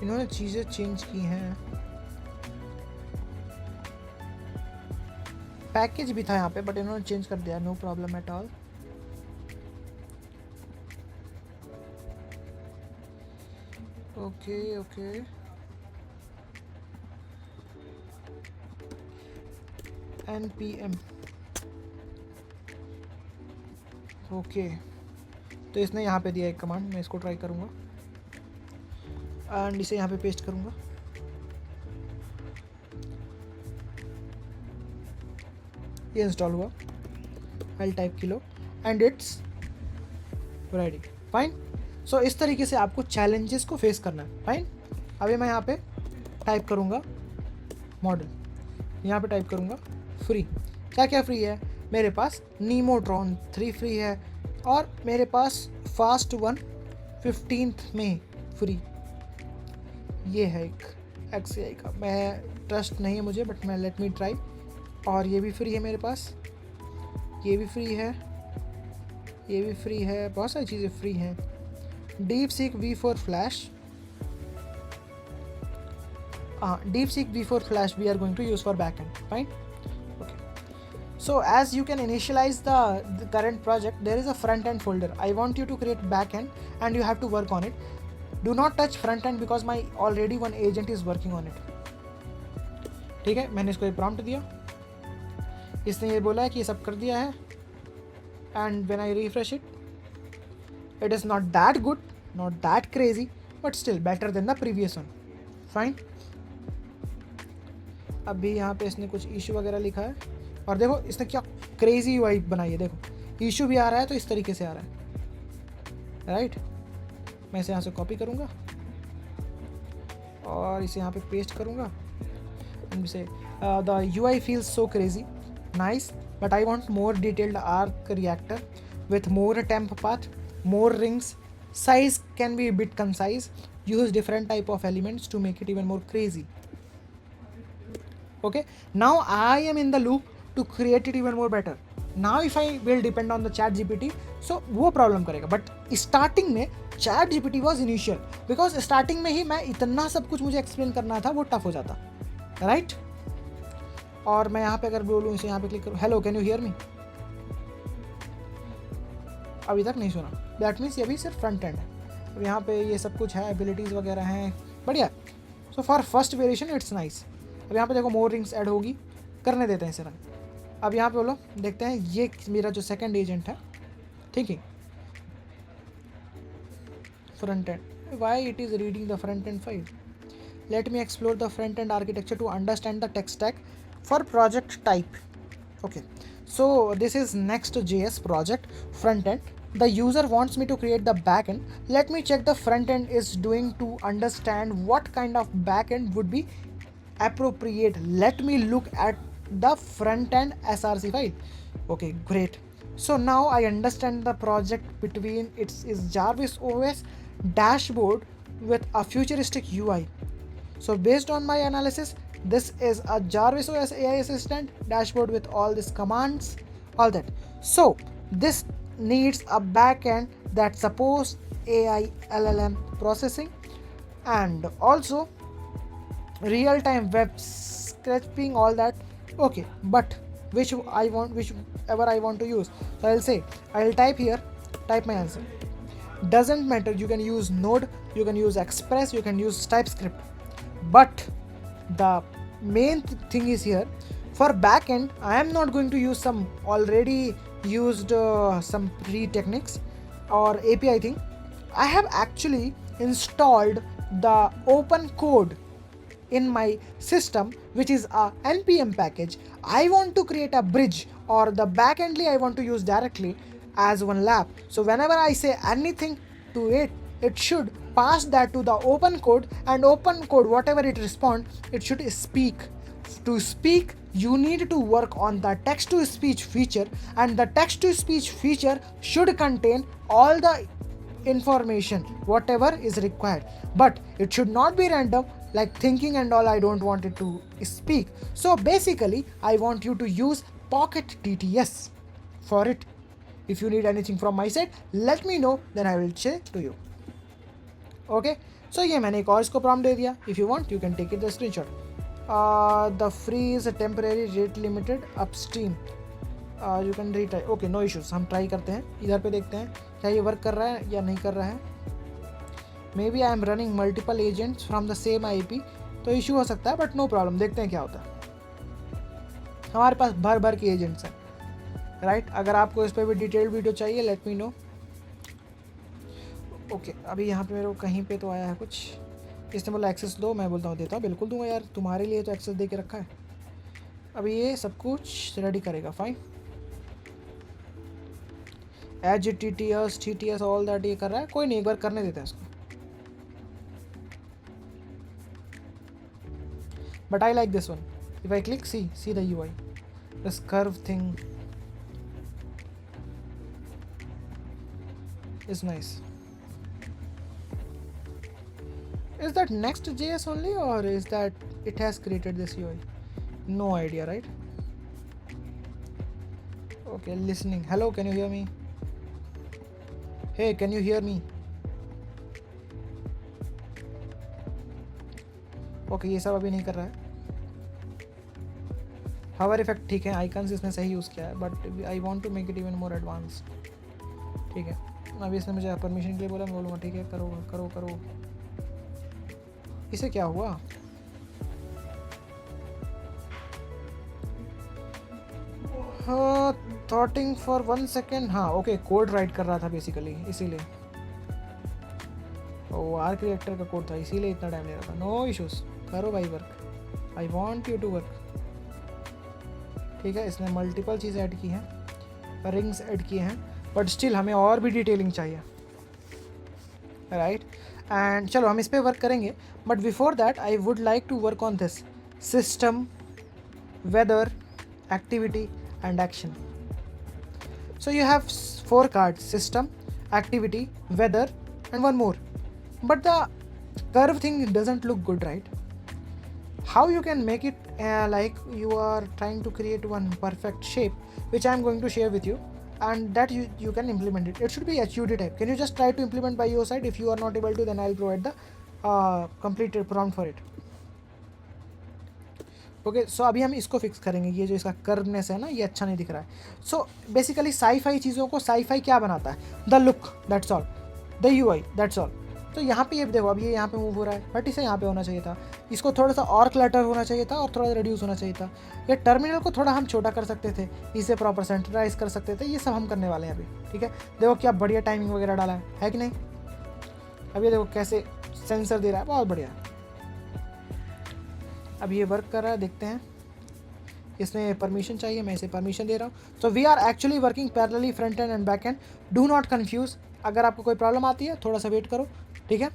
इन्होंने चीज़ें चेंज की हैं। पैकेज भी था यहाँ पे बट इन्होंने चेंज कर दिया, no problem at all. Okay okay npm, okay तो इसने यहाँ पे दिया एक कमांड, मैं इसको ट्राई करूँगा एंड इसे यहाँ पे पेस्ट करूँगा। ये इंस्टॉल हुआ, I type kilo and it's ready, fine. So इस तरीके से आपको चैलेंजेस को फेस करना है, फाइन। अभी मैं यहाँ पे टाइप करूँगा मॉडल, यहाँ पे टाइप करूँगा फ्री। क्या क्या फ्री है मेरे पास? नीमोट्रॉन 3 फ्री है और मेरे पास फास्ट वन 15th में फ्री। ये है एक XCI का, मैं ट्रस्ट नहीं है मुझे बट मैं लेट मी ट्राई। और ये भी फ्री है मेरे पास, ये भी फ्री है, ये भी फ्री है, बहुत सारी चीज़ें फ्री हैं। DeepSeek V4 Flash, DeepSeek V4 Flash we are going to use for backend, fine. Okay, so as you can initialize the current project, there is a front end folder. I want you to create backend and you have to work on it. Do not touch front end because my already one agent is working on it. ठीक है, मैंने इसको ये prompt दिया, इसने ये बोला है कि ये सब कर दिया है and when I refresh it, it is not that good, not that crazy, but still better than the previous one, fine. अभी यहाँ पे इसने कुछ इशू वगैरह लिखा है और देखो इसने क्या क्रेजी UI बनाई है, देखो इशू भी आ रहा है तो इस तरीके से आ रहा है, राइट। मैं इसे यहाँ से कॉपी करूँगा और इसे यहाँ पे पेस्ट करूँगा एंड से the UI feels so crazy, nice, but I want more detailed arc reactor with more temp path, more rings, size can be a bit concise, use different type of elements to make it even more crazy. Okay, now I am in the loop to create it even more better. Now if I will depend on the ChatGPT, so वो problem करेगा, but starting में ChatGPT was initial because starting में ही मैं इतना सब कुछ मुझे explain करना था, वो टफ हो जाता, राइट। और मैं यहाँ पे अगर बोलूँ, इसे यहाँ पे क्लिक करूँ, hello can you hear me, अभी तक नहीं सुना, दैट मीन्स ये भी सिर्फ फ्रंट एंड है। अब यहाँ पे ये सब कुछ है, एबिलिटीज़ वगैरह हैं, बढ़िया। So for first variation it's nice. अब यहाँ पे देखो मोर रिंग्स ऐड होगी, करने देते हैं इसे रन। अब यहाँ पे बोलो, देखते हैं ये मेरा जो सेकंड एजेंट है, thinking front end, why it is reading the front end file. Let me explore the front end architecture to understand the tech stack for project type. Okay, so this is Next.js project front end. The user wants me to create the backend. Let me check the front end is doing to understand what kind of backend would be appropriate. Let me look at the front end src file. Okay, great. So now I understand the project between is Jarvis OS dashboard with a futuristic UI. So based on my analysis, this is a Jarvis OS AI assistant dashboard with all these commands, all that. So this needs a backend that supports AI LLM processing and also real-time web scraping, all that. Okay, but whichever I want to use. So I'll say, I'll type here, type my answer. Doesn't matter, you can use Node, you can use Express, you can use TypeScript. But the main thing is here, for backend, I am not going to use some already used some pre-techniques or API thing. I have actually installed the open code in my system, which is a npm package. I want to create a bridge, or the backendly I want to use directly as one lab. So whenever I say anything to it, it should pass that to the open code, and open code, whatever it responds, it should speak. To speak, you need to work on the text to speech feature, and the text to speech feature should contain all the information whatever is required, but it should not be random like thinking and all. I don't want it to speak. So basically I want you to use Pocket TTS for it. If you need anything from my side, let me know, then I will share to you. Okay, so ये मैंने एक और इसको prompt दे दिया. If you want, you can take it the screenshot. The free is a temporary rate limited upstream. You can retry. Okay, no issues. हम try करते हैं, इधर पे देखते हैं क्या ये वर्क कर रहा है या नहीं कर रहा है. Maybe I am running multiple agents from the same IP, तो इशू हो सकता है, बट नो प्रॉब्लम. देखते हैं क्या होता है. हमारे पास भर भर के एजेंट्स हैं, राइट. अगर आपको इस पर भी डिटेल्ड वीडियो चाहिए, लेट मी नो. ओके, अभी यहाँ पे मेरे को कहीं पे तो आया है कुछ. इसने बोला एक्सेस दो, मैं बोलता हूँ देता हूँ, बिल्कुल दूंगा यार, तुम्हारे लिए तो एक्सेस दे के रखा है. अभी ये सब कुछ रेडी करेगा. Fine. As TTS all that ये कर रहा है. कोई नहीं, एक बार करने देते हैं इसको. But I like this one. If I click, see the UI, this curve thing is nice. Is that Next.js only, or is that it has created this UI? No idea, right? Okay, listening. Hello, can you hear me? Hey, can you hear me? Okay, ये सब अभी नहीं कर रहा है. Hover effect ठीक है, icons इसने सही यूज़ किया है, but I want to make it even more advanced. ठीक है, अभी इसने मुझे परमिशन के लिए बोला, मैं बोलूँगा ठीक है, करो करो करो. इसे क्या हुआ? थॉटिंग फॉर 1 सेकेंड. हाँ ओके, कोड राइट कर रहा था बेसिकली, इसीलिए. ओ, आर्क रिएक्टर का कोड था, इसीलिए इतना टाइम ले रहा था. नो इश्यूज, करो भाई work. I want you to work. ठीक है, इसने मल्टीपल चीज़ ऐड की हैं, रिंग्स ऐड किए हैं, बट स्टिल हमें और भी डिटेलिंग चाहिए, राइट. एंड चलो हम इस पर वर्क करेंगे, but before that I would like to work on this system, weather, activity and action. So you have 4 cards: system, activity, weather, and one more. But the curve thing doesn't look good, right? How you can make it like you are trying to create one perfect shape, which I am going to share with you, and that you can implement it. It should be HUD type. Can you just try to implement by your side? If you are not able to, then I'll provide the complete prompt for it. Okay, so अभी हम इसको fix करेंगे. ये जो इसका कर्वनेस है ना, ये अच्छा नहीं दिख रहा है. सो बेसिकली साई-फाई चीज़ों को, साई-फाई क्या बनाता है? The look, that's all. The UI, that's all. तो यहाँ पे ये देखो, अब ये यहाँ पे मूव हो रहा है, बट इसे यहाँ पे होना चाहिए था. इसको थोड़ा सा और क्लटर होना चाहिए था, और थोड़ा रिड्यूस होना चाहिए था. ये टर्मिनल को थोड़ा हम छोटा कर सकते थे, इसे प्रॉपर सेंटराइज कर सकते थे. ये सब हम करने वाले हैं अभी. ठीक है, देखो क्या बढ़िया टाइमिंग वगैरह डाला है कि नहीं. अब ये देखो कैसे सेंसर दे रहा है, बहुत बढ़िया. अब ये वर्क कर रहा है, देखते हैं. इसमें परमिशन चाहिए, मैं इसे परमिशन दे रहा हूँ. So we are actually working parallelly, front end and back end. Do not confuse. अगर आपको कोई प्रॉब्लम आती है, थोड़ा सा वेट करो, ठीक है,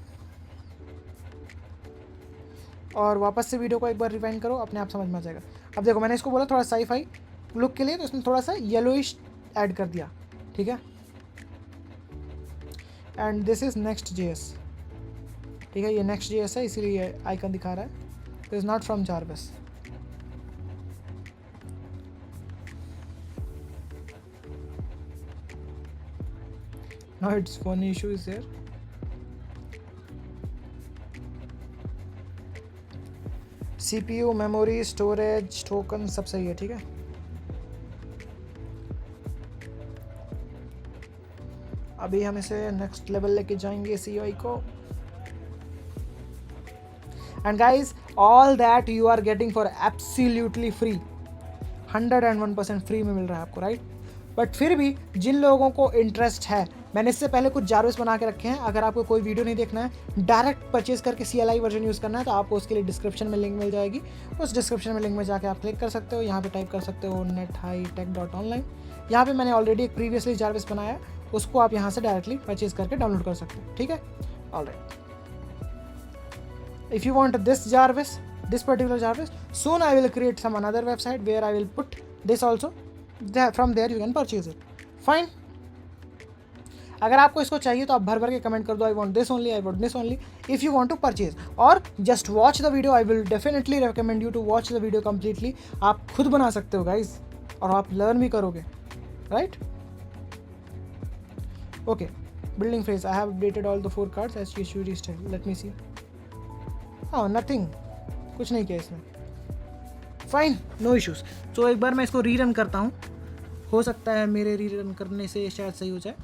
और वापस से वीडियो को एक बार रिवाइंड करो, अपने आप समझ में आ जाएगा. अब देखो, मैंने इसको बोला थोड़ा साई-फाई लुक के लिए, तो इसने थोड़ा सा येलोइश ऐड कर दिया. ठीक है, एंड दिस इज़ Next.js. ठीक है, ये Next.js है, इसीलिए ये आइकन दिखा रहा है. It is not from Jarvis. Now it's one issue is there. CPU, memory, storage, token सब सही है. ठीक है, अभी हम इसे नेक्स्ट लेवल लेके जाएंगे CUI को। And guys all that you are getting for absolutely free, 101% free में मिल रहा है आपको, राइट। बट फिर भी जिन लोगों को इंटरेस्ट है, मैंने इससे पहले कुछ जारविस बना के रखे हैं, अगर आपको कोई वीडियो नहीं देखना है, डायरेक्ट परचेज करके CLI वर्जन यूज़ करना है, तो आपको उसके लिए डिस्क्रिप्शन में लिंक मिल जाएगी। उस डिस्क्रिप्शन में लिंक में जाके आप क्लिक कर सकते हो, यहाँ पे टाइप कर सकते हो nethightech.online। यहाँ पे मैंने ऑलरेडी एक प्रीवियसली जारविस बनाया है, उसको आप यहाँ से डायरेक्टली परचेज करके डाउनलोड कर सकते हो, ठीक है। Alright, if you want this particular Jarvis, soon I will create some another website where I will put this also, from there you can purchase it, fine। अगर आपको इसको चाहिए तो आप भर भर के कमेंट कर दो, I want this only, I want this only, if you want to purchase, और just watch the video, I will definitely recommend you to watch the video completely। आप खुद बना सकते हो गाइज, और आप लर्न भी करोगे, right. Okay, building phrase, I have updated all the 4 cards as usual style, let me see। हाँ, नथिंग, कुछ नहीं किया इसमें, फाइन, नो इश्यूज़। तो एक बार मैं इसको रीरन करता हूँ, हो सकता है मेरे रीरन करने से शायद सही हो जाए।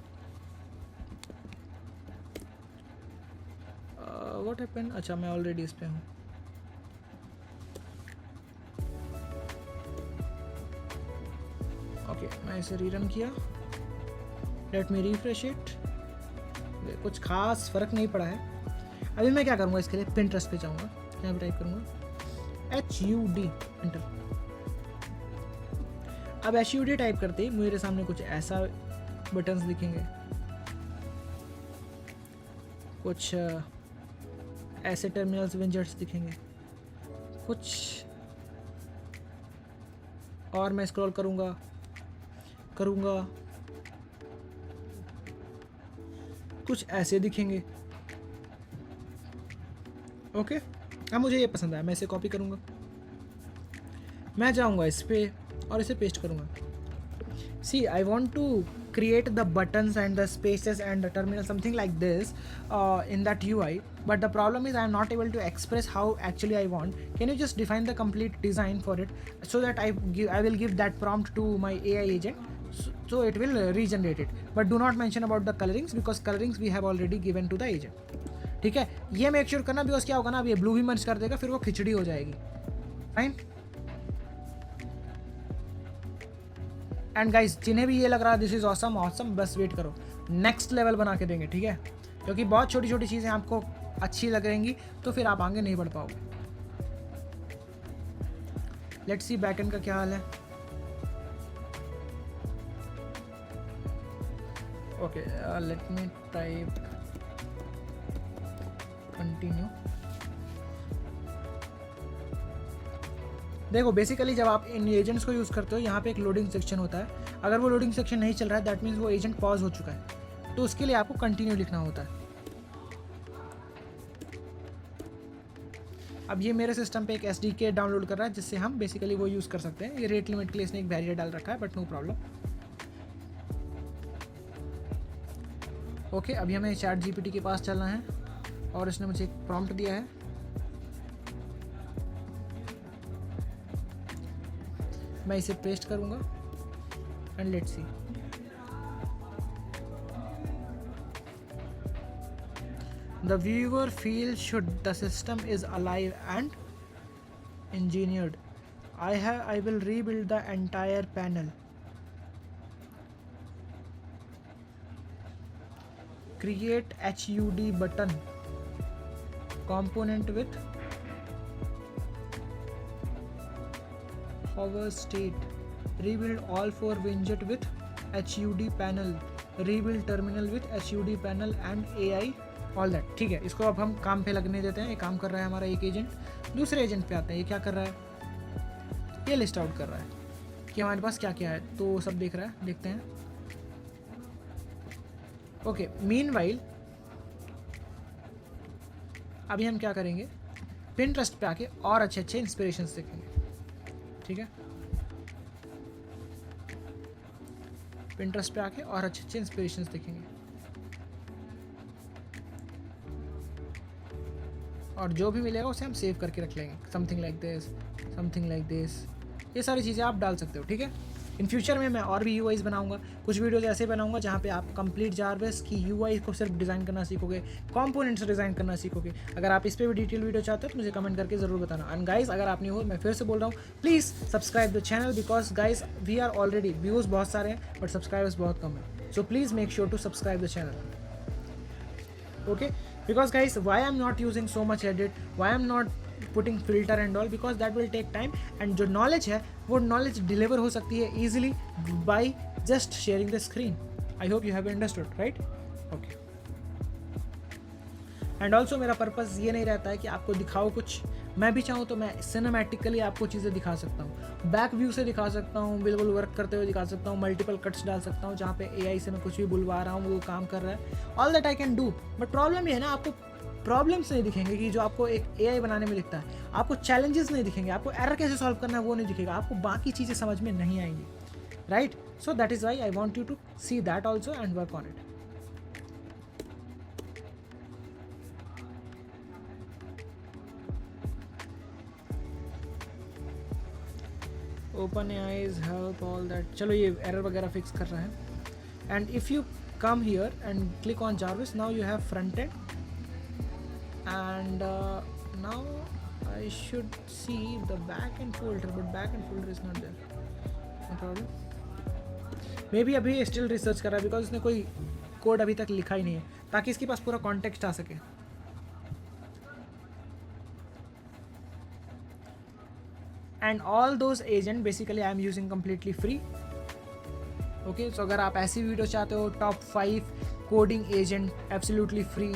व्हाट हैपेंड, अच्छा मैं ऑलरेडी इस पे हूँ। ओके, मैं इसे रीरन किया, लेट मी रिफ्रेश इट। कुछ खास फ़र्क नहीं पड़ा है। अभी मैं क्या करूँगा, इसके लिए Pinterest पे जाऊँगा, यहाँ पे टाइप करूँगा HUD, एंटर। अब HUD टाइप करते ही मेरे सामने कुछ ऐसा बटन्स दिखेंगे, कुछ ऐसे टर्मिनल्स विंजेट्स दिखेंगे, कुछ और मैं स्क्रॉल करूँगा कुछ ऐसे दिखेंगे। ओके, अब मुझे ये पसंद आया, मैं इसे कॉपी करूँगा, मैं जाऊँगा इस पे और इसे पेस्ट करूँगा। See, I want to create the buttons and the spaces and the terminal, something like this in that UI, but the problem is I am not able to express how actually I want. Can you just define the complete design for it so that I will give that prompt to my AI agent, so it will regenerate it, but do not mention about the colorings because colorings we have already given to the agent, ठीक है। ये make sure करना, because क्या होगा ना, अब ये blue भी मर्ज कर देगा, फिर वो खिचड़ी हो जाएगी, फाइन। एंड गाइज, जिन्हें भी ये लग रहा है दिस इज ऑसम, बस वेट करो, नेक्स्ट लेवल बना के देंगे, ठीक है। क्योंकि बहुत छोटी छोटी चीज़ें आपको अच्छी लग रहेंगी तो फिर आप आगे नहीं बढ़ पाओगे। लेट्स सी बैकएंड का क्या हाल है। ओके, लेट मी टाइप कंटिन्यू। देखो, बेसिकली जब आप इन एजेंट्स को यूज़ करते हो, यहाँ पे एक लोडिंग सेक्शन होता है। अगर वो लोडिंग सेक्शन नहीं चल रहा है, दैट मीन्स वो एजेंट पॉज हो चुका है, तो उसके लिए आपको कंटिन्यू लिखना होता है। अब ये मेरे सिस्टम पे एक SDK डाउनलोड कर रहा है, जिससे हम बेसिकली वो यूज़ कर सकते हैं। ये रेट लिमिट के लिए इसने एक बैरियर डाल रखा है, बट नो प्रॉब्लम। ओके, अभी हमें ChatGPT के पास चलना है और इसने मुझे एक प्रॉम्प्ट दिया है। मैं इसे पेस्ट करूंगा and let's see. The viewer feels should the system is alive and engineered. I will rebuild the entire panel. Create HUD button component with hover state. Rebuild all 4 widget with HUD panel. Rebuild terminal with HUD panel and AI. All that, ठीक है। इसको अब हम काम पे लगने देते हैं। ये काम कर रहा है हमारा एक एजेंट। दूसरे एजेंट पे आते हैं। ये क्या कर रहा है, ये लिस्ट आउट कर रहा है कि हमारे पास क्या क्या है, तो सब देख रहा है। देखते हैं। ओके, मीनवाइल अभी हम क्या करेंगे, पिंटरेस्ट पे आके और अच्छे अच्छे इंस्पिरेशंस देखेंगे, ठीक है। पिंटरेस्ट पे आके और अच्छे अच्छे इंस्पिरेशंस देखेंगे और जो भी मिलेगा उसे हम सेव करके रख लेंगे। Something like this, something like this, ये सारी चीज़ें आप डाल सकते हो, ठीक है। इन फ्यूचर में मैं और भी यूआईज बनाऊंगा, कुछ वीडियोस ऐसे बनाऊंगा जहाँ पे आप कंप्लीट जारविस की यूआई को सिर्फ डिज़ाइन करना सीखोगे, कंपोनेंट्स डिज़ाइन करना सीखोगे। अगर आप इस पर भी डिटेल वीडियो चाहते हो तो मुझे कमेंट करके ज़रूर बताना। एंड गाइज अगर आप नहीं हो, मैं फिर से बोल रहा हूँ, please subscribe the channel, because guys we are already, views बहुत सारे हैं बट सब्सक्राइबर्स बहुत कम है। So please make sure to subscribe the channel, okay? Because guys, why I'm not using so much edit, why I'm not putting filter and all, because that will take time, and जो knowledge है वो knowledge deliver हो सकती है easily by just sharing the screen. I hope you have understood, right? Okay. And also मेरा purpose ये नहीं रहता है कि आपको दिखाओ कुछ, मैं भी चाहूँ तो मैं सिनेमैटिकली आपको चीज़ें दिखा सकता हूँ, बैक व्यू से दिखा सकता हूँ, बिल्कुल वर्क करते हुए दिखा सकता हूँ, मल्टीपल कट्स डाल सकता हूँ जहाँ पे एआई से मैं कुछ भी बुलवा रहा हूँ वो काम कर रहा है, all that I can do. But problem ये है ना, आपको प्रॉब्लम्स नहीं दिखेंगे कि जो आपको एक एआई बनाने में दिखता है, आपको चैलेंजेस नहीं दिखेंगे, आपको एरर कैसे सॉल्व करना है वो नहीं दिखेगा, आपको बाकी चीज़ें समझ में नहीं आएंगी, right? So that is why I want you to see that also and work on it. OpenAI's help all that, चलो ये एरर वगैरह फिक्स कर रहा है। And if you come here and click on Jarvis, now you have front end and now I should see the back end folder, but back end folder is not there, no problem। maybe अभी still research कर रहा है because उसने कोई code अभी तक लिखा ही नहीं है ताकि इसके पास पूरा कॉन्टेक्स्ट आ सके। and all those agent basically I am using completely free, okay? so अगर आप ऐसी वीडियो चाहते हो top 5 coding agent absolutely free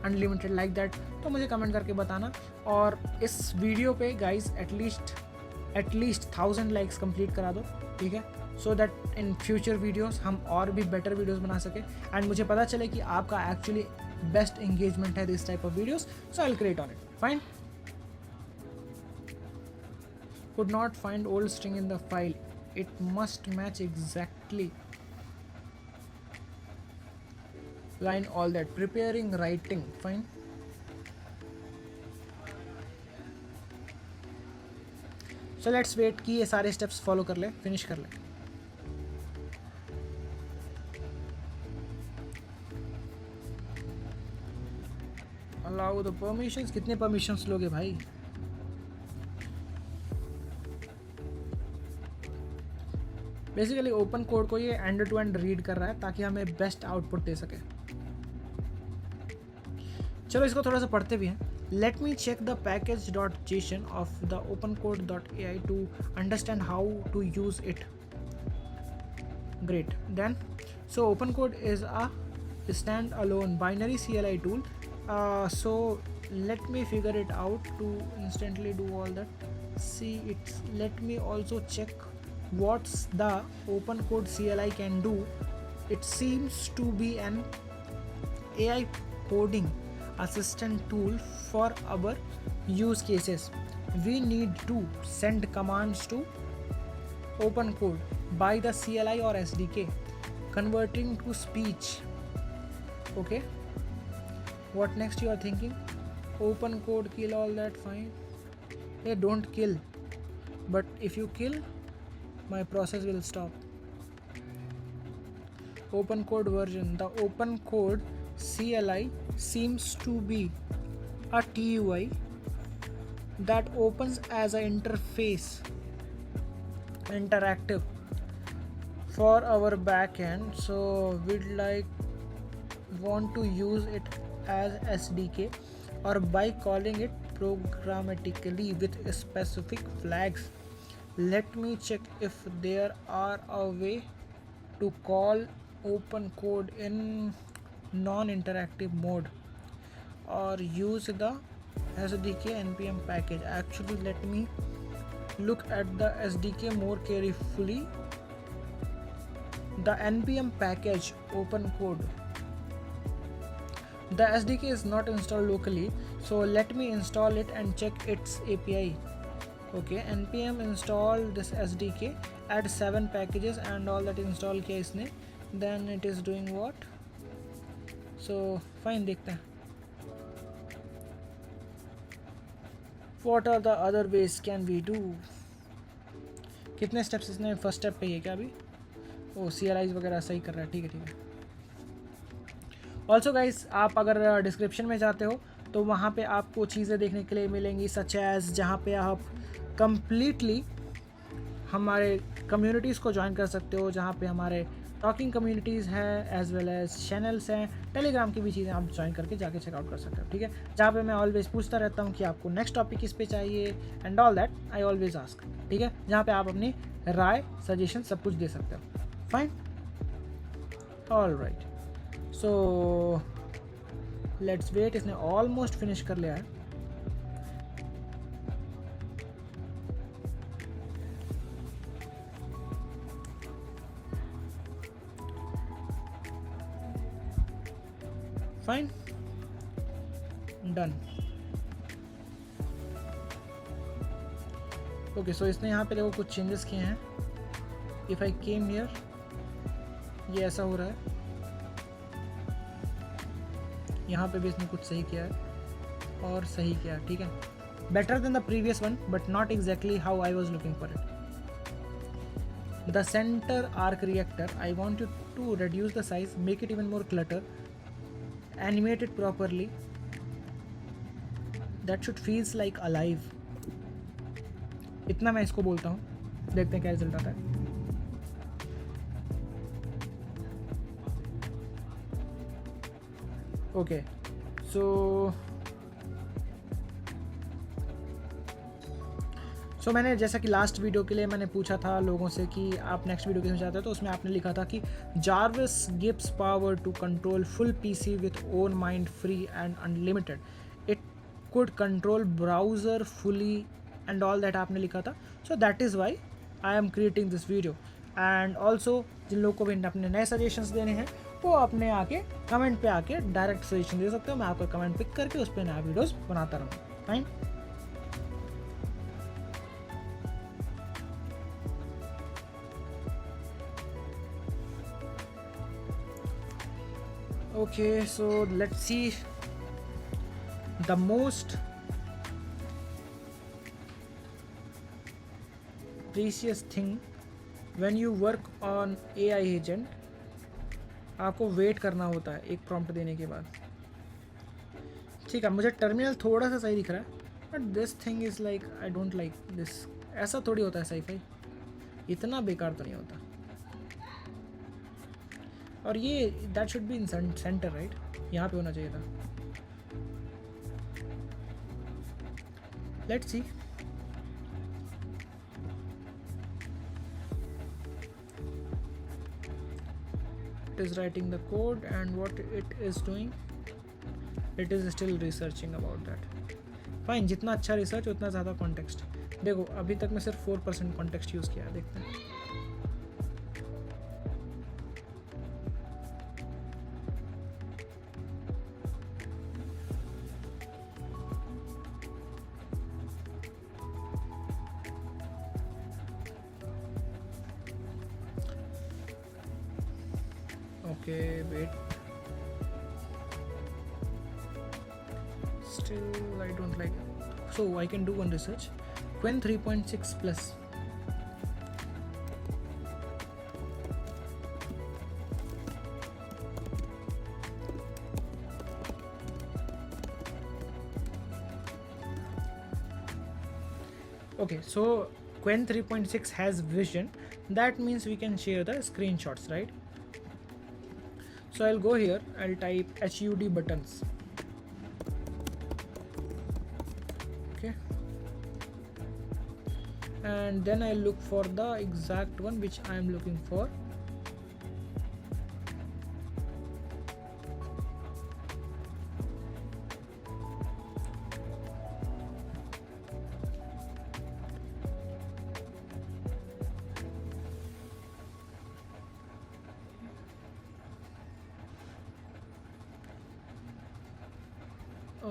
unlimited like that, तो मुझे कमेंट करके बताना। और इस वीडियो पे गाइज एटलीस्ट 1000 लाइक्स कंप्लीट करा दो, ठीक है? So that in future videos हम और भी बेटर वीडियोस बना सके एंड मुझे पता चले कि आपका एक्चुअली बेस्ट एंगेजमेंट है this type of videos, so I will create on it. Fine. could not find old string in the file, it must match exactly line all that, preparing writing, fine। so let's wait कि ये सारे steps follow कर ले, finish कर ले। allow the permissions, कितने permissions लोगे भाई? बेसिकली ओपन कोड को ये एंड टू एंड रीड कर रहा है ताकि हमें बेस्ट आउटपुट दे सके। चलो इसको थोड़ा सा पढ़ते भी हैं। Let me check the package dot JSON of the OpenCode dot AI to understand how to use it. Great, then so OpenCode is a standalone binary CLI tool, so let me figure it out to instantly do all that. See it, let me also check what's the open code CLI can do. It seems to be an AI coding assistant tool for our use cases. We need to send commands to open code by the CLI or SDK, converting to speech. Okay, what next you are thinking? Open code kill all that, fine. Hey, don't kill, but if you kill my process will stop. Open code version, the open code CLI seems to be a TUI that opens as an interface, interactive for our backend, so we'd want to use it as SDK or by calling it programmatically with specific flags. Let me check if there are a way to call open code in non-interactive mode or use the SDK npm package. Actually, let me look at the SDK more carefully. The npm package open code, the SDK is not installed locally, so let me install it and check its API. Okay, npm install this SDK, add 7 packages and all that install किया इसने, then it is doing what? So fine, देखते हैं what are the other ways can we do. कितने steps इसने first step पे ही है क्या अभी? ओ CLIs वगैरह सही कर रहा है, ठीक है ठीक है। ऑल्सो गाइस, आप अगर डिस्क्रिप्शन में जाते हो तो वहाँ पे आपको चीज़ें देखने के लिए मिलेंगी, सच एज जहाँ पे आप कम्प्लीटली हमारे कम्युनिटीज़ को ज्वाइन कर सकते हो, जहाँ पे हमारे टॉकिंग कम्युनिटीज़ हैं एज वेल एज चैनल्स हैं, टेलीग्राम की भी चीज़ें आप ज्वाइन करके जाके चेकआउट कर सकते हो, ठीक है। जहाँ पे मैं ऑलवेज पूछता रहता हूँ कि आपको नेक्स्ट टॉपिक किस पे चाहिए and all that I always ask, ठीक है। जहाँ पे आप अपनी राय, सजेशन सब कुछ दे सकते हो। Fine, all right, so let's wait. इसने ऑलमोस्ट फिनिश कर लिया है। Fine, done. ओके, सो इसने यहाँ पे देखो कुछ चेंजेस किए हैं। इफ़ आई केम हियर, ये ऐसा हो रहा है। यहाँ पे भी इसने कुछ सही किया है और सही किया है, ठीक है। Better than the previous one but not exactly how I was looking for it. The centre arc reactor, I want you to reduce the size, make it even more clutter, animate it properly, that should feels like alive। इतना मैं इसको बोलता हूँ, देखते हैं क्या result आता है। ओके, सो मैंने जैसा कि लास्ट वीडियो के लिए मैंने पूछा था लोगों से कि आप नेक्स्ट वीडियो किसमें चाहते हो, तो उसमें आपने लिखा था कि Jarvis gives power to control full PC with own mind free and unlimited, it could control browser fully and all that आपने लिखा था। So that is why I am creating this video. And also जिन लोगों को भी अपने नए suggestions देने हैं वो अपने आके कमेंट पे आके डायरेक्ट सजेशन दे सकते हो। मैं आपका कमेंट पिक करके उस पर नया वीडियोज़ बनाता रहूँगा। Fine, okay, so let's see the most precious thing when you work on AI agent, आपको वेट करना होता है एक प्रॉम्प्ट देने के बाद। ठीक है, मुझे टर्मिनल थोड़ा सा सही दिख रहा है but this thing is like I don't like this. ऐसा थोड़ी होता है साईफाई, इतना बेकार तो नहीं होता। और ये that should be in centre right, यहाँ पे होना चाहिए था। Let's see. It is writing the code and what it is doing, it is still researching about that। Fine, जितना अच्छा रिसर्च उतना ज़्यादा कॉन्टेक्स्ट। देखो अभी तक मैं सिर्फ 4% कॉन्टेक्स्ट यूज़ किया है, देखते हैं। Okay, wait. Still, I don't like it. So I can do one research. Qwen 3.6 plus. Okay, so Qwen 3.6 has vision. That means we can share the screenshots, right? So I'll go here, I'll type HUD buttons. Okay, and then I'll look for the exact one which I am looking for.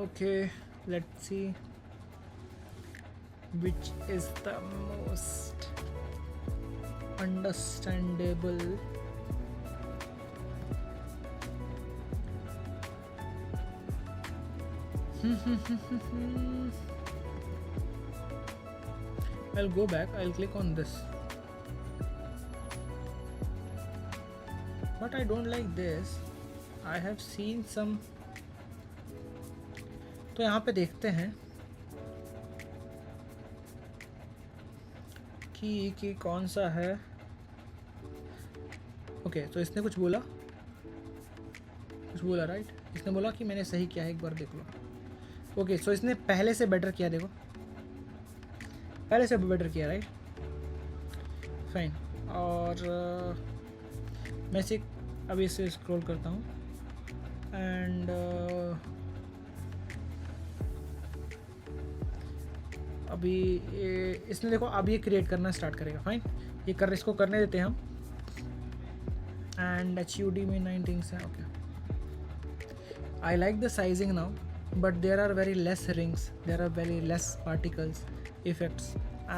Okay, let's see which is the most understandable. I'll go back, I'll click on this. But I don't like this. I have seen some. तो यहाँ पे देखते हैं कि कौन सा है. Okay तो इसने कुछ बोला राइट. इसने बोला कि मैंने सही किया है, एक बार देख लो. ओके सो इसने पहले से बेटर किया. देखो पहले से बेटर किया राइट. फाइन. और मैं इसे अभी इसे स्क्रॉल करता हूँ एंड अभी इसने देखो अब ये क्रिएट करना स्टार्ट करेगा. फाइन ये कर इसको करने देते हैं हम. एंड HUD में 19 है. Okay I like the sizing now, but there are very less rings, there are very less particles, effects,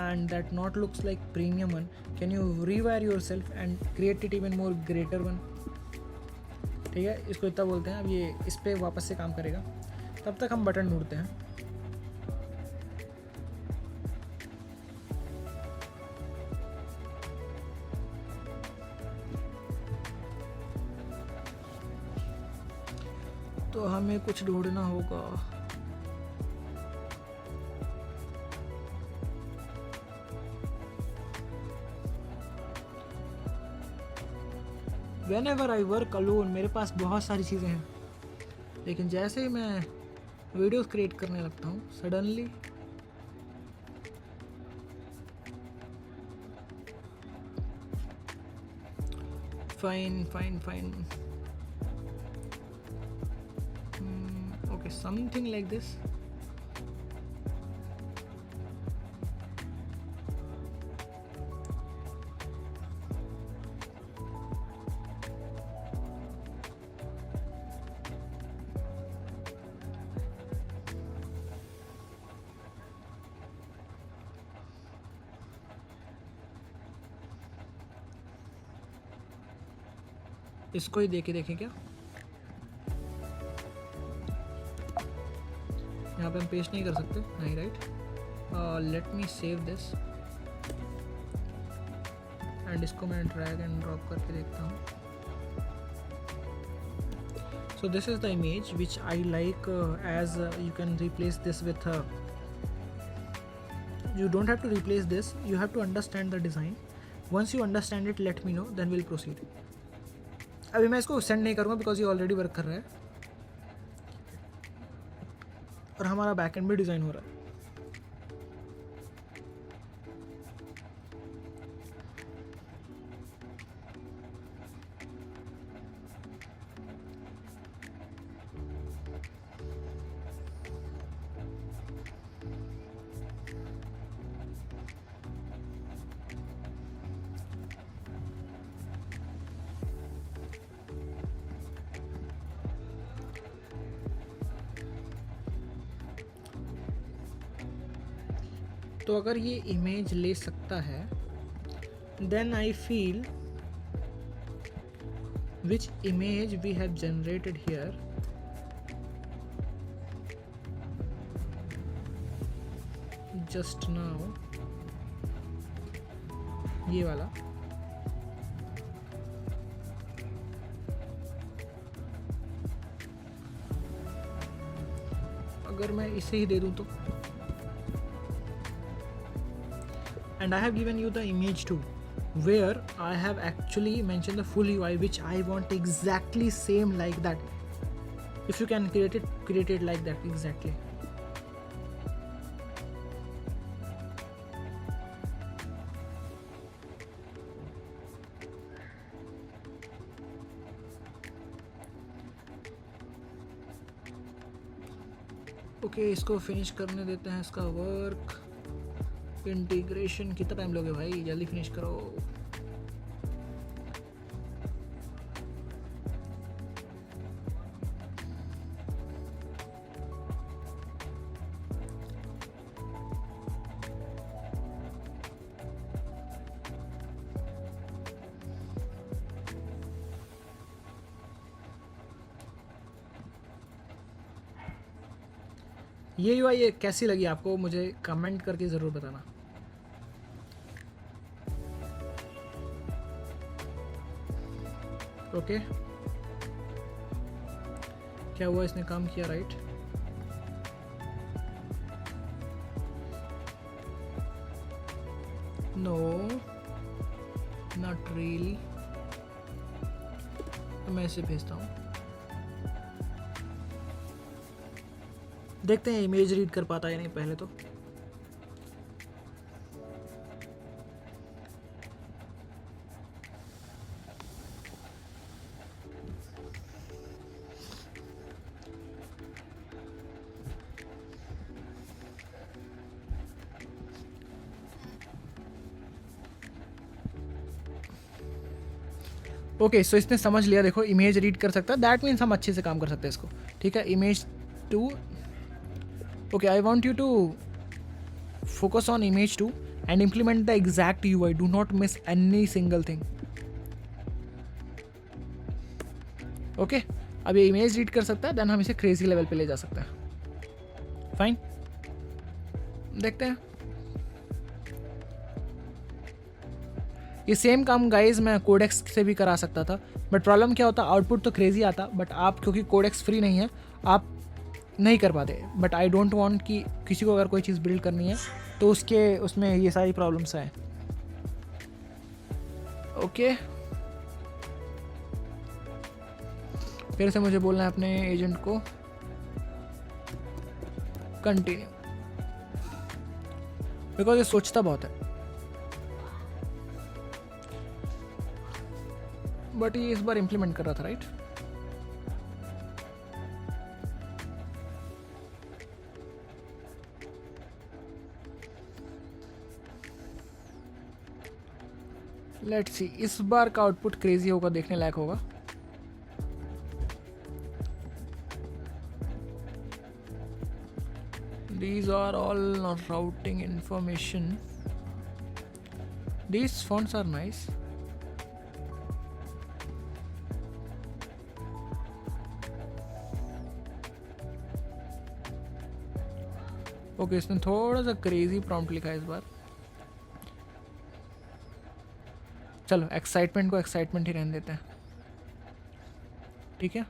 and that not looks like premium one. Can you rewire yourself and create it even more greater one? ठीक है इसको इतना बोलते हैं. अब ये इस पर वापस से काम करेगा. तब तक हम बटन ढूंढते हैं. तो हमें कुछ ढूंढना होगा. Whenever I work alone मेरे पास बहुत सारी चीज़ें हैं, लेकिन जैसे ही मैं वीडियोस क्रिएट करने लगता हूँ suddenly fine. Okay, something like this. इसको ही देखें क्या. यहाँ पे हम पेस्ट नहीं कर सकते नहीं right. Let me save this and इसको मैं ड्रैग एंड ड्रॉप करके देखता हूँ. So this is the image which I like as you can replace this with you don't have to replace this, you have to understand the design. Once you understand it let me know, then we'll proceed. अभी मैं इसको send नहीं करूँगा because ये already work कर रहा है और हमारा बैकएंड भी डिज़ाइन हो रहा है. तो अगर ये इमेज ले सकता है then I feel which image we have generated here just now, ये वाला, अगर मैं इसे ही दे दूं तो. And I have given you the image too, where I have actually mentioned the full UI which I want exactly same like that. If you can create it like that exactly. Okay इसको finish करने देते हैं इसका work. Integration कितना time लोगे भाई, जल्दी finish करो. ये UI ये कैसी लगी आपको, मुझे कमेंट करके ज़रूर बताना. ओके, क्या हुआ, इसने काम किया राइट? No, not really. तो मैं इसे भेजता हूँ, देखते हैं इमेज रीड कर पाता है या नहीं पहले तो। ओके सो इसने समझ लिया, देखो इमेज रीड कर सकता है, दैट मीन्स हम अच्छे से काम कर सकते हैं इसको। ठीक है, image 2, okay I want you to focus on image 2 and implement the exact UI, do not miss any single thing. Okay, अब ये इमेज रीड कर सकता है, देन हम इसे क्रेजी लेवल पे ले जा सकते हैं। फाइन, देखते हैं। ये सेम काम गाइज मैं कोडेक्स से भी करा सकता था, बट प्रॉब्लम क्या होता, आउटपुट तो क्रेजी आता, बट आप क्योंकि कोडेक्स फ्री नहीं है आप नहीं कर पाते। बट आई डोंट वांट कि किसी को अगर कोई चीज़ बिल्ड करनी है तो उसमें ये सारी प्रॉब्लम्स हैं। ओके, फिर से मुझे बोलना है अपने एजेंट को कंटिन्यू, बिकॉज ये सोचता बहुत है, बट ये इस बार इम्प्लीमेंट कर रहा था राइट। लेट्स सी, इस बार का आउटपुट क्रेजी होगा, देखने लायक होगा। These are all routing information. These fonts are nice. Okay, इसने थोड़ा सा क्रेजी प्रॉम्प्ट लिखा है इस बार। चलो एक्साइटमेंट को एक्साइटमेंट ही रहने देते हैं, ठीक है।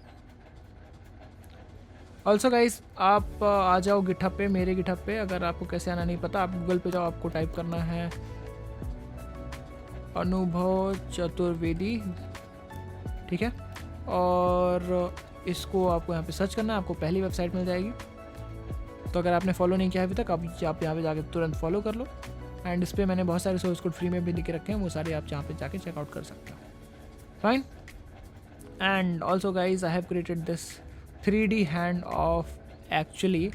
ऑल्सो गाइज आप आ जाओ गिटहब पे, मेरे गिटहब पे। अगर आपको कैसे आना नहीं पता, आप गूगल पे जाओ, आपको टाइप करना है अनुभव चतुर्वेदी, ठीक है, और इसको आपको यहाँ पे सर्च करना है, आपको पहली वेबसाइट मिल जाएगी। तो अगर आपने फॉलो नहीं किया अभी तक, आप यहाँ पे जाके तुरंत फॉलो कर लो। एंड इस पर मैंने बहुत सारे सोर्स कोड फ्री में भी लिख के रखे हैं, वो सारे आप यहाँ पे जाके चेकआउट कर सकते हो। Fine, and also guys I have created this 3D hand of actually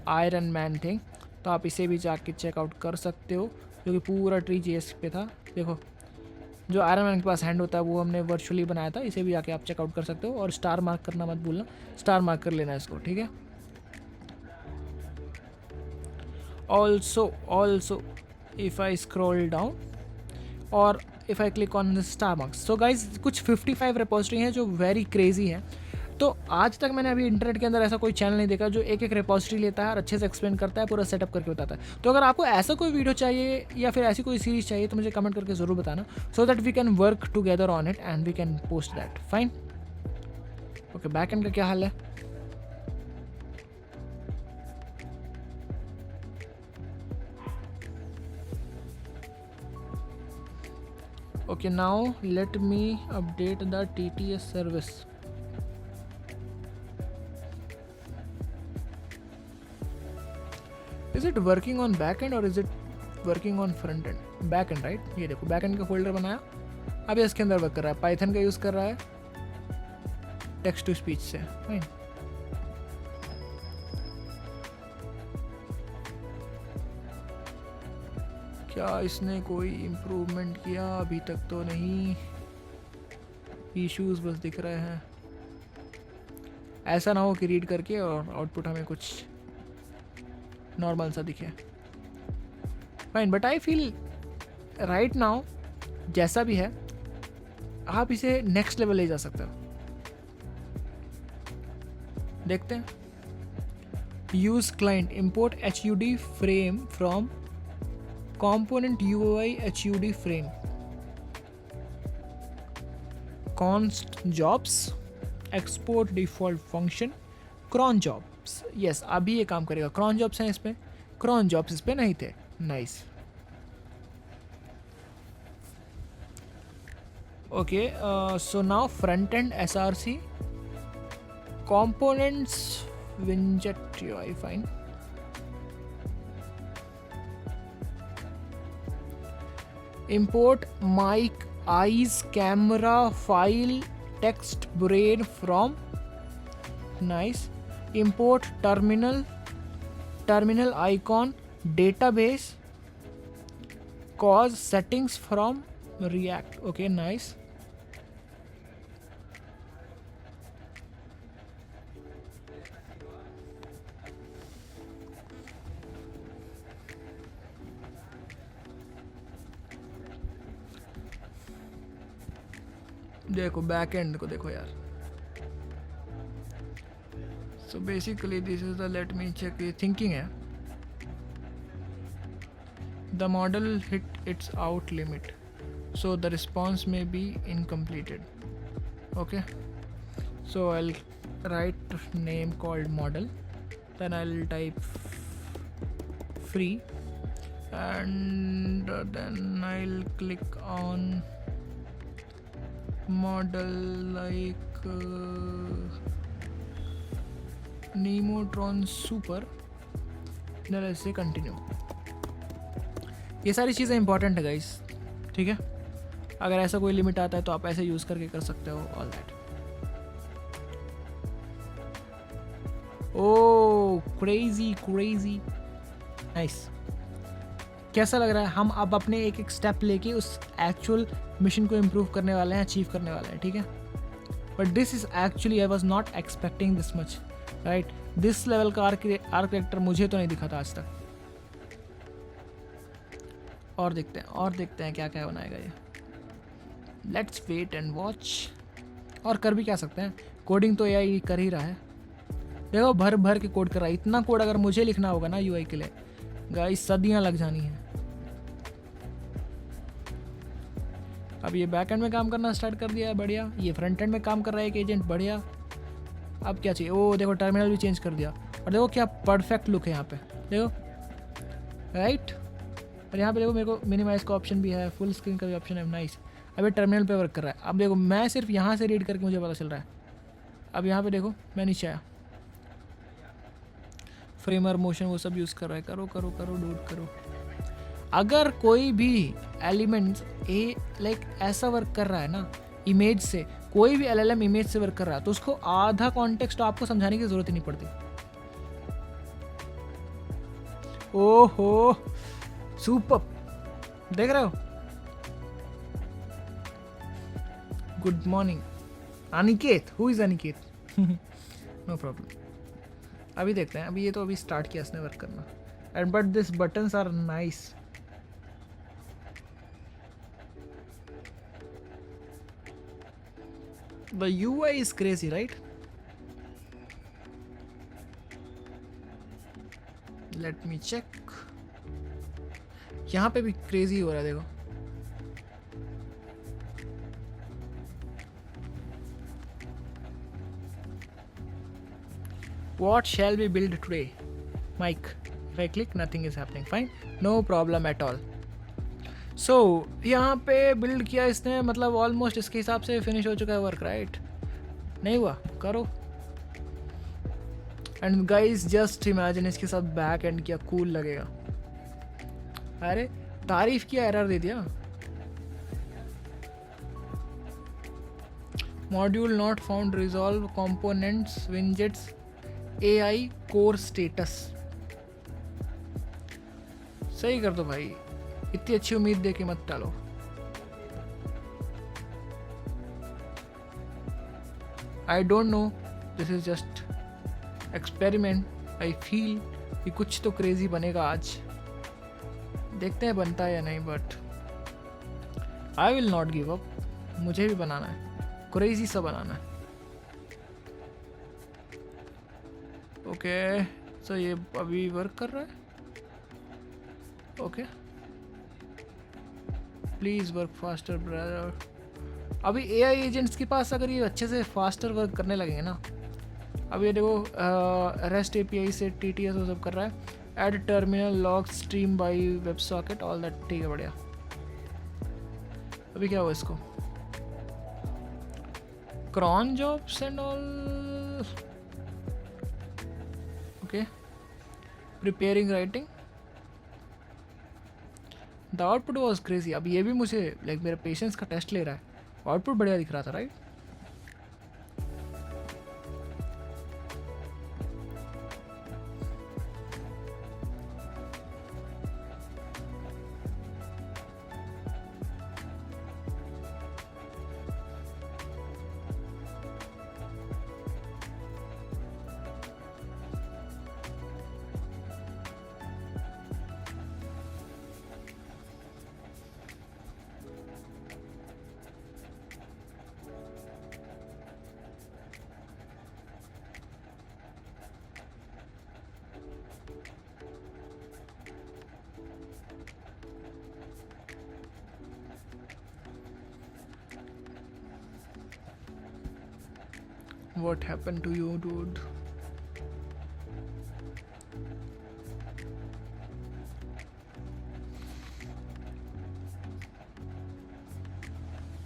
iron man thing, तो आप इसे भी जाके चेकआउट कर सकते हो, जो कि पूरा TGS पे था। देखो जो आयरन मैन के पास हैंड होता है वो हमने वर्चुअली बनाया था, इसे भी जाके आप चेकआउट कर सकते हो। और स्टार मार्क करना मत भूलना, स्टार मार्क कर लेना इसको, ठीक है। Also if I scroll down और if I click on the star marks, so guys कुछ 55 रिपोजिटरी हैं जो वेरी क्रेजी हैं। तो आज तक मैंने अभी इंटरनेट के अंदर ऐसा कोई चैनल नहीं देखा जो एक एक रिपोजिटरी लेता है और अच्छे से एक्सप्लेन करता है, पूरा सेटअप करके बताता है। तो अगर आपको ऐसा कोई वीडियो चाहिए या फिर ऐसी कोई सीरीज चाहिए तो मुझे कमेंट करके ज़रूर बताना, so that we can work together on it and we can post that. Fine, okay, back end का क्या हाल है? Okay, now let me update the TTS service. Is it working on backend or is it working on front end? Backend, right? ये देखो backend का folder बनाया, अब ये इसके अंदर वर्क कर रहा है, पाइथन का यूज़ कर रहा है टेक्स्ट टू स्पीच से। फाइन, क्या इसने कोई इम्प्रूवमेंट किया? अभी तक तो नहीं, इश्यूज बस दिख रहे हैं। ऐसा ना हो कि रीड करके और आउटपुट हमें कुछ नॉर्मल सा दिखे। Fine, but I feel right now जैसा भी है आप इसे नेक्स्ट लेवल ले जा सकते हो। देखते हैं, use client import HUD frame from component UI HUD frame, const jobs, export default function, cron jobs. yes, अभी ये काम करेगा. cron jobs हैं इसमें, cron jobs इस पे नहीं थे. nice. okay, so now front end src components winget UI. fine. import mic, eyes, camera, file, text, brain from. nice. import terminal icon, database, cause settings from React. okay, nice. देखो back end को देखो यार. So basically this is the, let me check, ये thinking है. The model hit its out limit, so the response में be incompleted. Okay, so I will write name called model, then I will type free, and then I will click on model like Nemotron Super. then ऐसे continue. ये सारी चीज़ें important है guys, ठीक है. अगर ऐसा कोई लिमिट आता है तो आप ऐसे यूज़ करके कर सकते हो. All that. Oh crazy crazy nice. कैसा लग रहा है? हम अब अपने एक एक स्टेप लेके उस एक्चुअल मिशन को इम्प्रूव करने वाले हैं, अचीव करने वाले हैं, ठीक है. But this is actually, I was not expecting this much, right. This level का आर्किटेक्चर मुझे तो नहीं दिखा था आज तक. और देखते हैं क्या क्या बनाएगा ये. Let's wait and watch. और कर भी क्या सकते हैं, कोडिंग तो एआई कर ही रहा है. देखो भर भर के कोड कर रहा है. इतना कोड अगर मुझे लिखना होगा ना यूआई के लिए गाइस, सदियाँ लग जानी है. अब ये बैक एंड में काम करना स्टार्ट कर दिया है, बढ़िया. ये फ्रंट एंड में काम कर रहा है एक एजेंट, बढ़िया. अब क्या चाहिए? ओ देखो टर्मिनल भी चेंज कर दिया, और देखो क्या परफेक्ट लुक है यहाँ पे, देखो, राइट. और यहाँ पे देखो मेरे को मिनिमाइज का ऑप्शन भी है, फुल स्क्रीन का भी ऑप्शन है. नाइस. अब ये टर्मिनल पे वर्क कर रहा है. अब देखो मैं सिर्फ यहाँ से रीड करके मुझे पता चल रहा है. अब यहाँ पे देखो मैं नीचे आया, फ्रेमर मोशन वो सब यूज़ कर रहा है. करो करो करो डूड करो. अगर कोई भी एलिमेंट्स लाइक ऐसा वर्क कर रहा है ना इमेज से, कोई भी एलएलएम इमेज से वर्क कर रहा है, तो उसको आधा कॉन्टेक्स्ट तो आपको समझाने की जरूरत ही नहीं पड़ती. ओहो सुपर. देख रहे हो? Good morning Aniket. Who is Aniket? No problem. अभी देखते हैं. अभी ये तो अभी स्टार्ट किया इसने वर्क करना. And but this buttons are nice. The UI is crazy, right? Let me check. यहाँ पे भी crazy हो रहा है, देखो. What shall we build today? Mike. If I click, nothing is happening. Fine. No problem at all. सो यहाँ पे build किया इसने, मतलब ऑलमोस्ट इसके हिसाब से फिनिश हो चुका है वर्क, राइट. नहीं हुआ? करो. एंड गाइस जस्ट इमेजिन इसके साथ बैक एंड क्या कूल लगेगा. अरे तारीफ किया, एरर दे दिया. Module not found, resolve components widgets AI core status. सही कर दो भाई, इतनी अच्छी उम्मीद दे के मत डालो. I don't know, this is just experiment. I feel कि कुछ तो क्रेजी बनेगा आज. देखते हैं बनता है या नहीं, but I will not give up. मुझे भी बनाना है, क्रेजी सा बनाना है. ओके सो ये अभी वर्क कर रहा है. Okay please work faster brother. अभी एआई एजेंट्स के पास अगर ये अच्छे से फास्टर वर्क करने लगेंगे ना, अब ये देखो रेस्ट एपीआई से टीटीएस वो सब कर रहा है, add terminal log stream by web socket all that, ठीक है बढ़िया। अभी क्या हुआ इसको, cron jobs and all, okay, preparing writing, the output was crazy. अब ये भी मुझे लाइक मेरे पेशेंस का टेस्ट ले रहा है, आउटपुट बढ़िया दिख रहा था right. What happened to you, dude?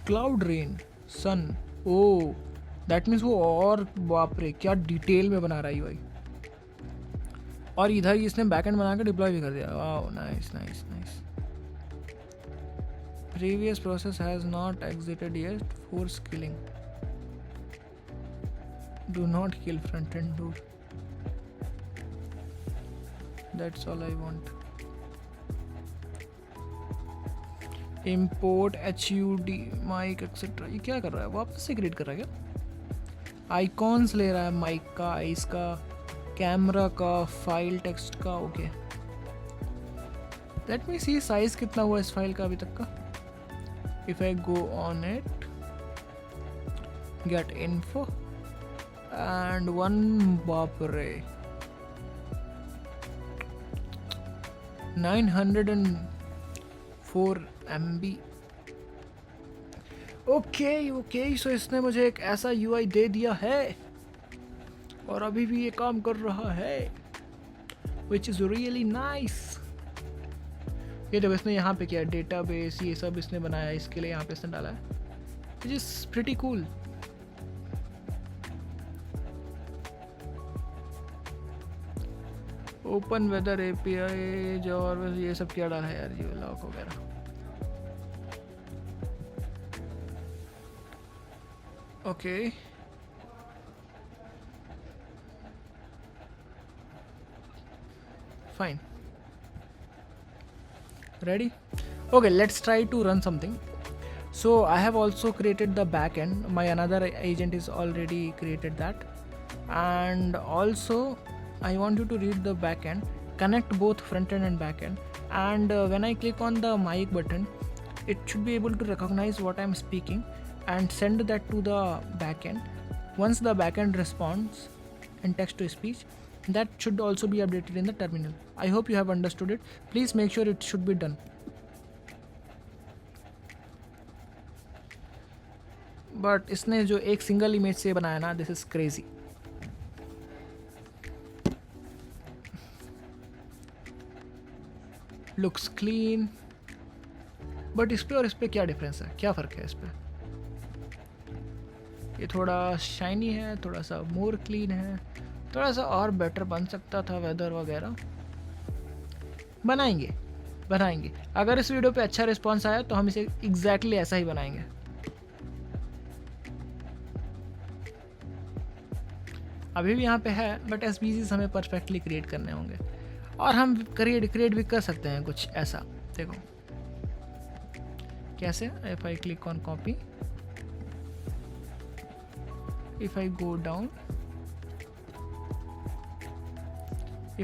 Cloud rain sun, oh that means वो, और बाप रे क्या डिटेल में बना रहा है भाई। और इधर ही इसने बैकएंड बना के डिप्लॉय भी कर दिया। Wow nice nice nice. Previous process has not exerted yet for skilling, do not kill front end dude, that's all I want. import HUD mic etc, ये क्या कर रहा है, वापस से क्रिएट कर रहा है क्या, आइकॉन्स ले रहा है माइक का, इसका कैमरा का, फाइल टेक्स्ट का, okay. Let me see size कितना हुआ इस फाइल का अभी तक का। If I go on it, get info and one, बाप रे 904 MB, ओके ओके। सो इसने मुझे एक ऐसा UI दे दिया है और अभी भी ये काम कर रहा है, which is really nice। ये देखो इसने यहाँ पे किया डेटाबेस, ये सब इसने बनाया, इसके लिए यहाँ पे इसने डाला है, which is pretty cool। Open weather API जो और ये सब क्या डाला है यार, ये लॉक वगैरह। Okay fine, ready, okay, let's try to run something. So I have also created the backend, my another agent is already created that, and also I want you to read the backend, connect both front end and back end, and when I click on the mic button, it should be able to recognize what I'm speaking and send that to the backend. Once the backend responds in text to speech, that should also be updated in the terminal. I hope you have understood it. Please make sure it should be done. But इसने जो एक single image से बनाया ना, this is crazy. Looks clean. But इस पे और इस पे क्या डिफरेंस है, क्या फ़र्क है इस पे? ये थोड़ा शाइनी है, थोड़ा सा मोर क्लीन है, थोड़ा सा और बेटर बन सकता था वेदर वगैरह। बनाएंगे बनाएंगे, अगर इस वीडियो पे अच्छा रिस्पांस आया तो हम इसे एग्जैक्टली ऐसा ही बनाएंगे। अभी भी यहाँ पे है बट एसवीजीज हमें परफेक्टली क्रिएट करने होंगे, और हम क्रिएट भी कर सकते हैं कुछ ऐसा। देखो कैसे, if I click on copy, if I go down,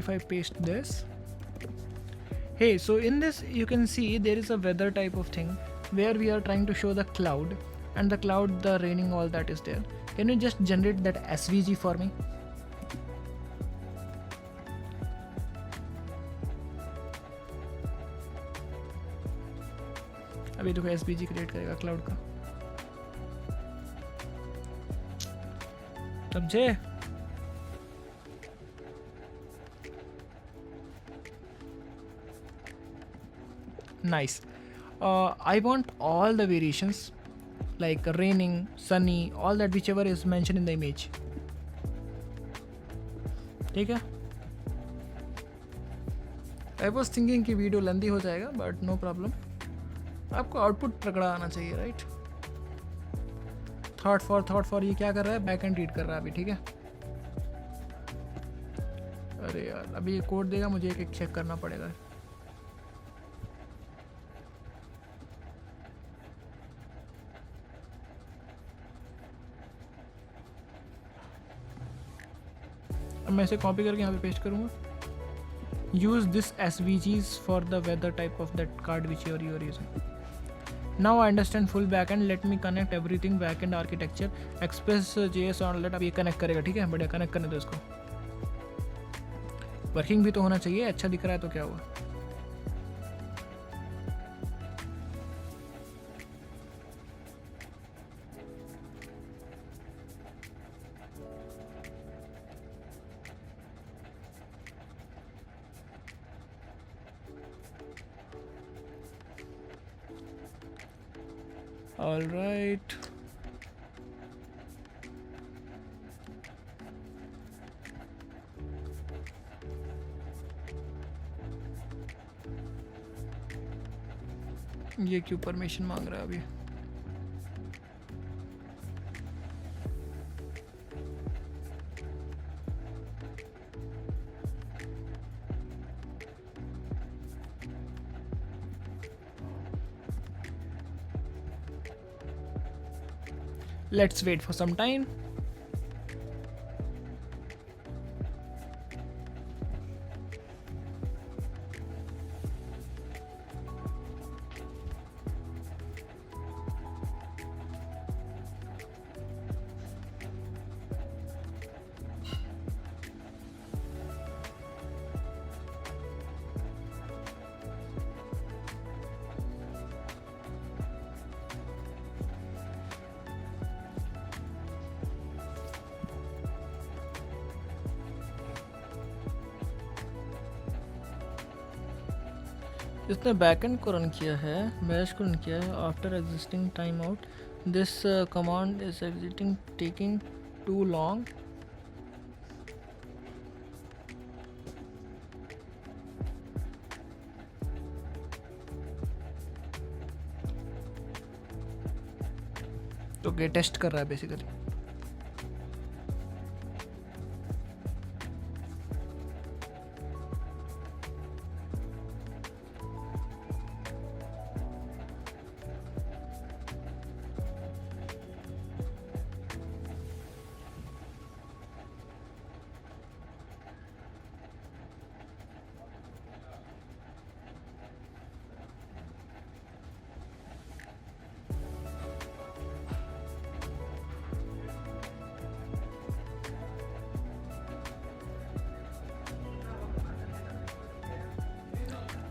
if I paste this, hey, so in this you can see there is a weather type of thing where we are trying to show the cloud, and the cloud, the raining, all that is there. Can you just generate that SVG for me? अभी देखो SVG create करेगा cloud का। समझे? Nice. I want all the variations like raining, sunny, all that whichever is mentioned in the image. ठीक है? I was thinking कि video लेंदी हो जाएगा बट नो प्रॉब्लम. आपको आउटपुट तगड़ा आना चाहिए, राइट? थॉट फॉर ये क्या कर रहा है? बैक एंड रीड कर रहा है अभी, ठीक है? अरे यार अभी ये कोड देगा, मुझे एक चेक करना पड़ेगा. अब मैं इसे कॉपी करके यहाँ पे पेस्ट करूँगा. use this SVGs for the weather type of that card which you are using. Now I understand full backend. Let me connect everything backend architecture. Express.js और let अब ये कनेक्ट करेगा, ठीक है? बढ़िया, कनेक्ट करने दो इसको. वर्किंग भी तो होना चाहिए. अच्छा दिख रहा है तो क्या हुआ? All right. ये क्यों परमिशन मांग रहा है अभी? Let's wait for some time. जिसने बैकएंड को रन किया है, बैश को रन किया है, after existing time out this command is exiting taking too long. तो गेट टेस्ट कर रहा है बेसिकली.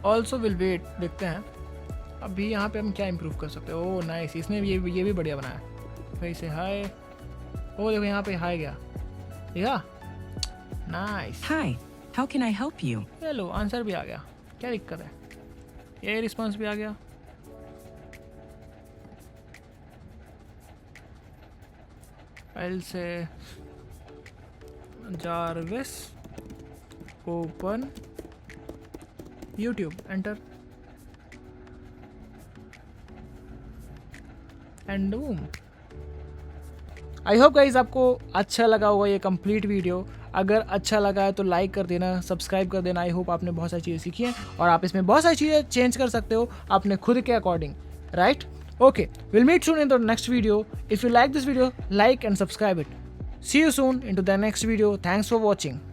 ऑल्सो विल वेट, देखते हैं अभी यहाँ पे हम क्या इम्प्रूव कर सकते हैं. ओह नाइस, इसने ये भी बढ़िया बनाया. फिर से हाय, ओ देखो यहाँ पे हाय गया, देखा? Nice. Hi, how can I help you? Hello, answer भी आ गया. क्या दिक्कत है? ये रिस्पॉन्स भी आ गया. फाइल से Jarvis open YouTube, enter and boom. I hope guys आपको अच्छा लगा होगा ये कंप्लीट वीडियो. अगर अच्छा लगा है तो लाइक कर देना, सब्सक्राइब कर देना. आई होप आपने बहुत सारी चीज़ें सीखी हैं और आप इसमें बहुत सारी चीज़ें चेंज कर सकते हो अपने खुद के according, right? Okay, will meet soon in the next video. If you like this video, like and subscribe it. See you soon into the next video. Thanks for watching.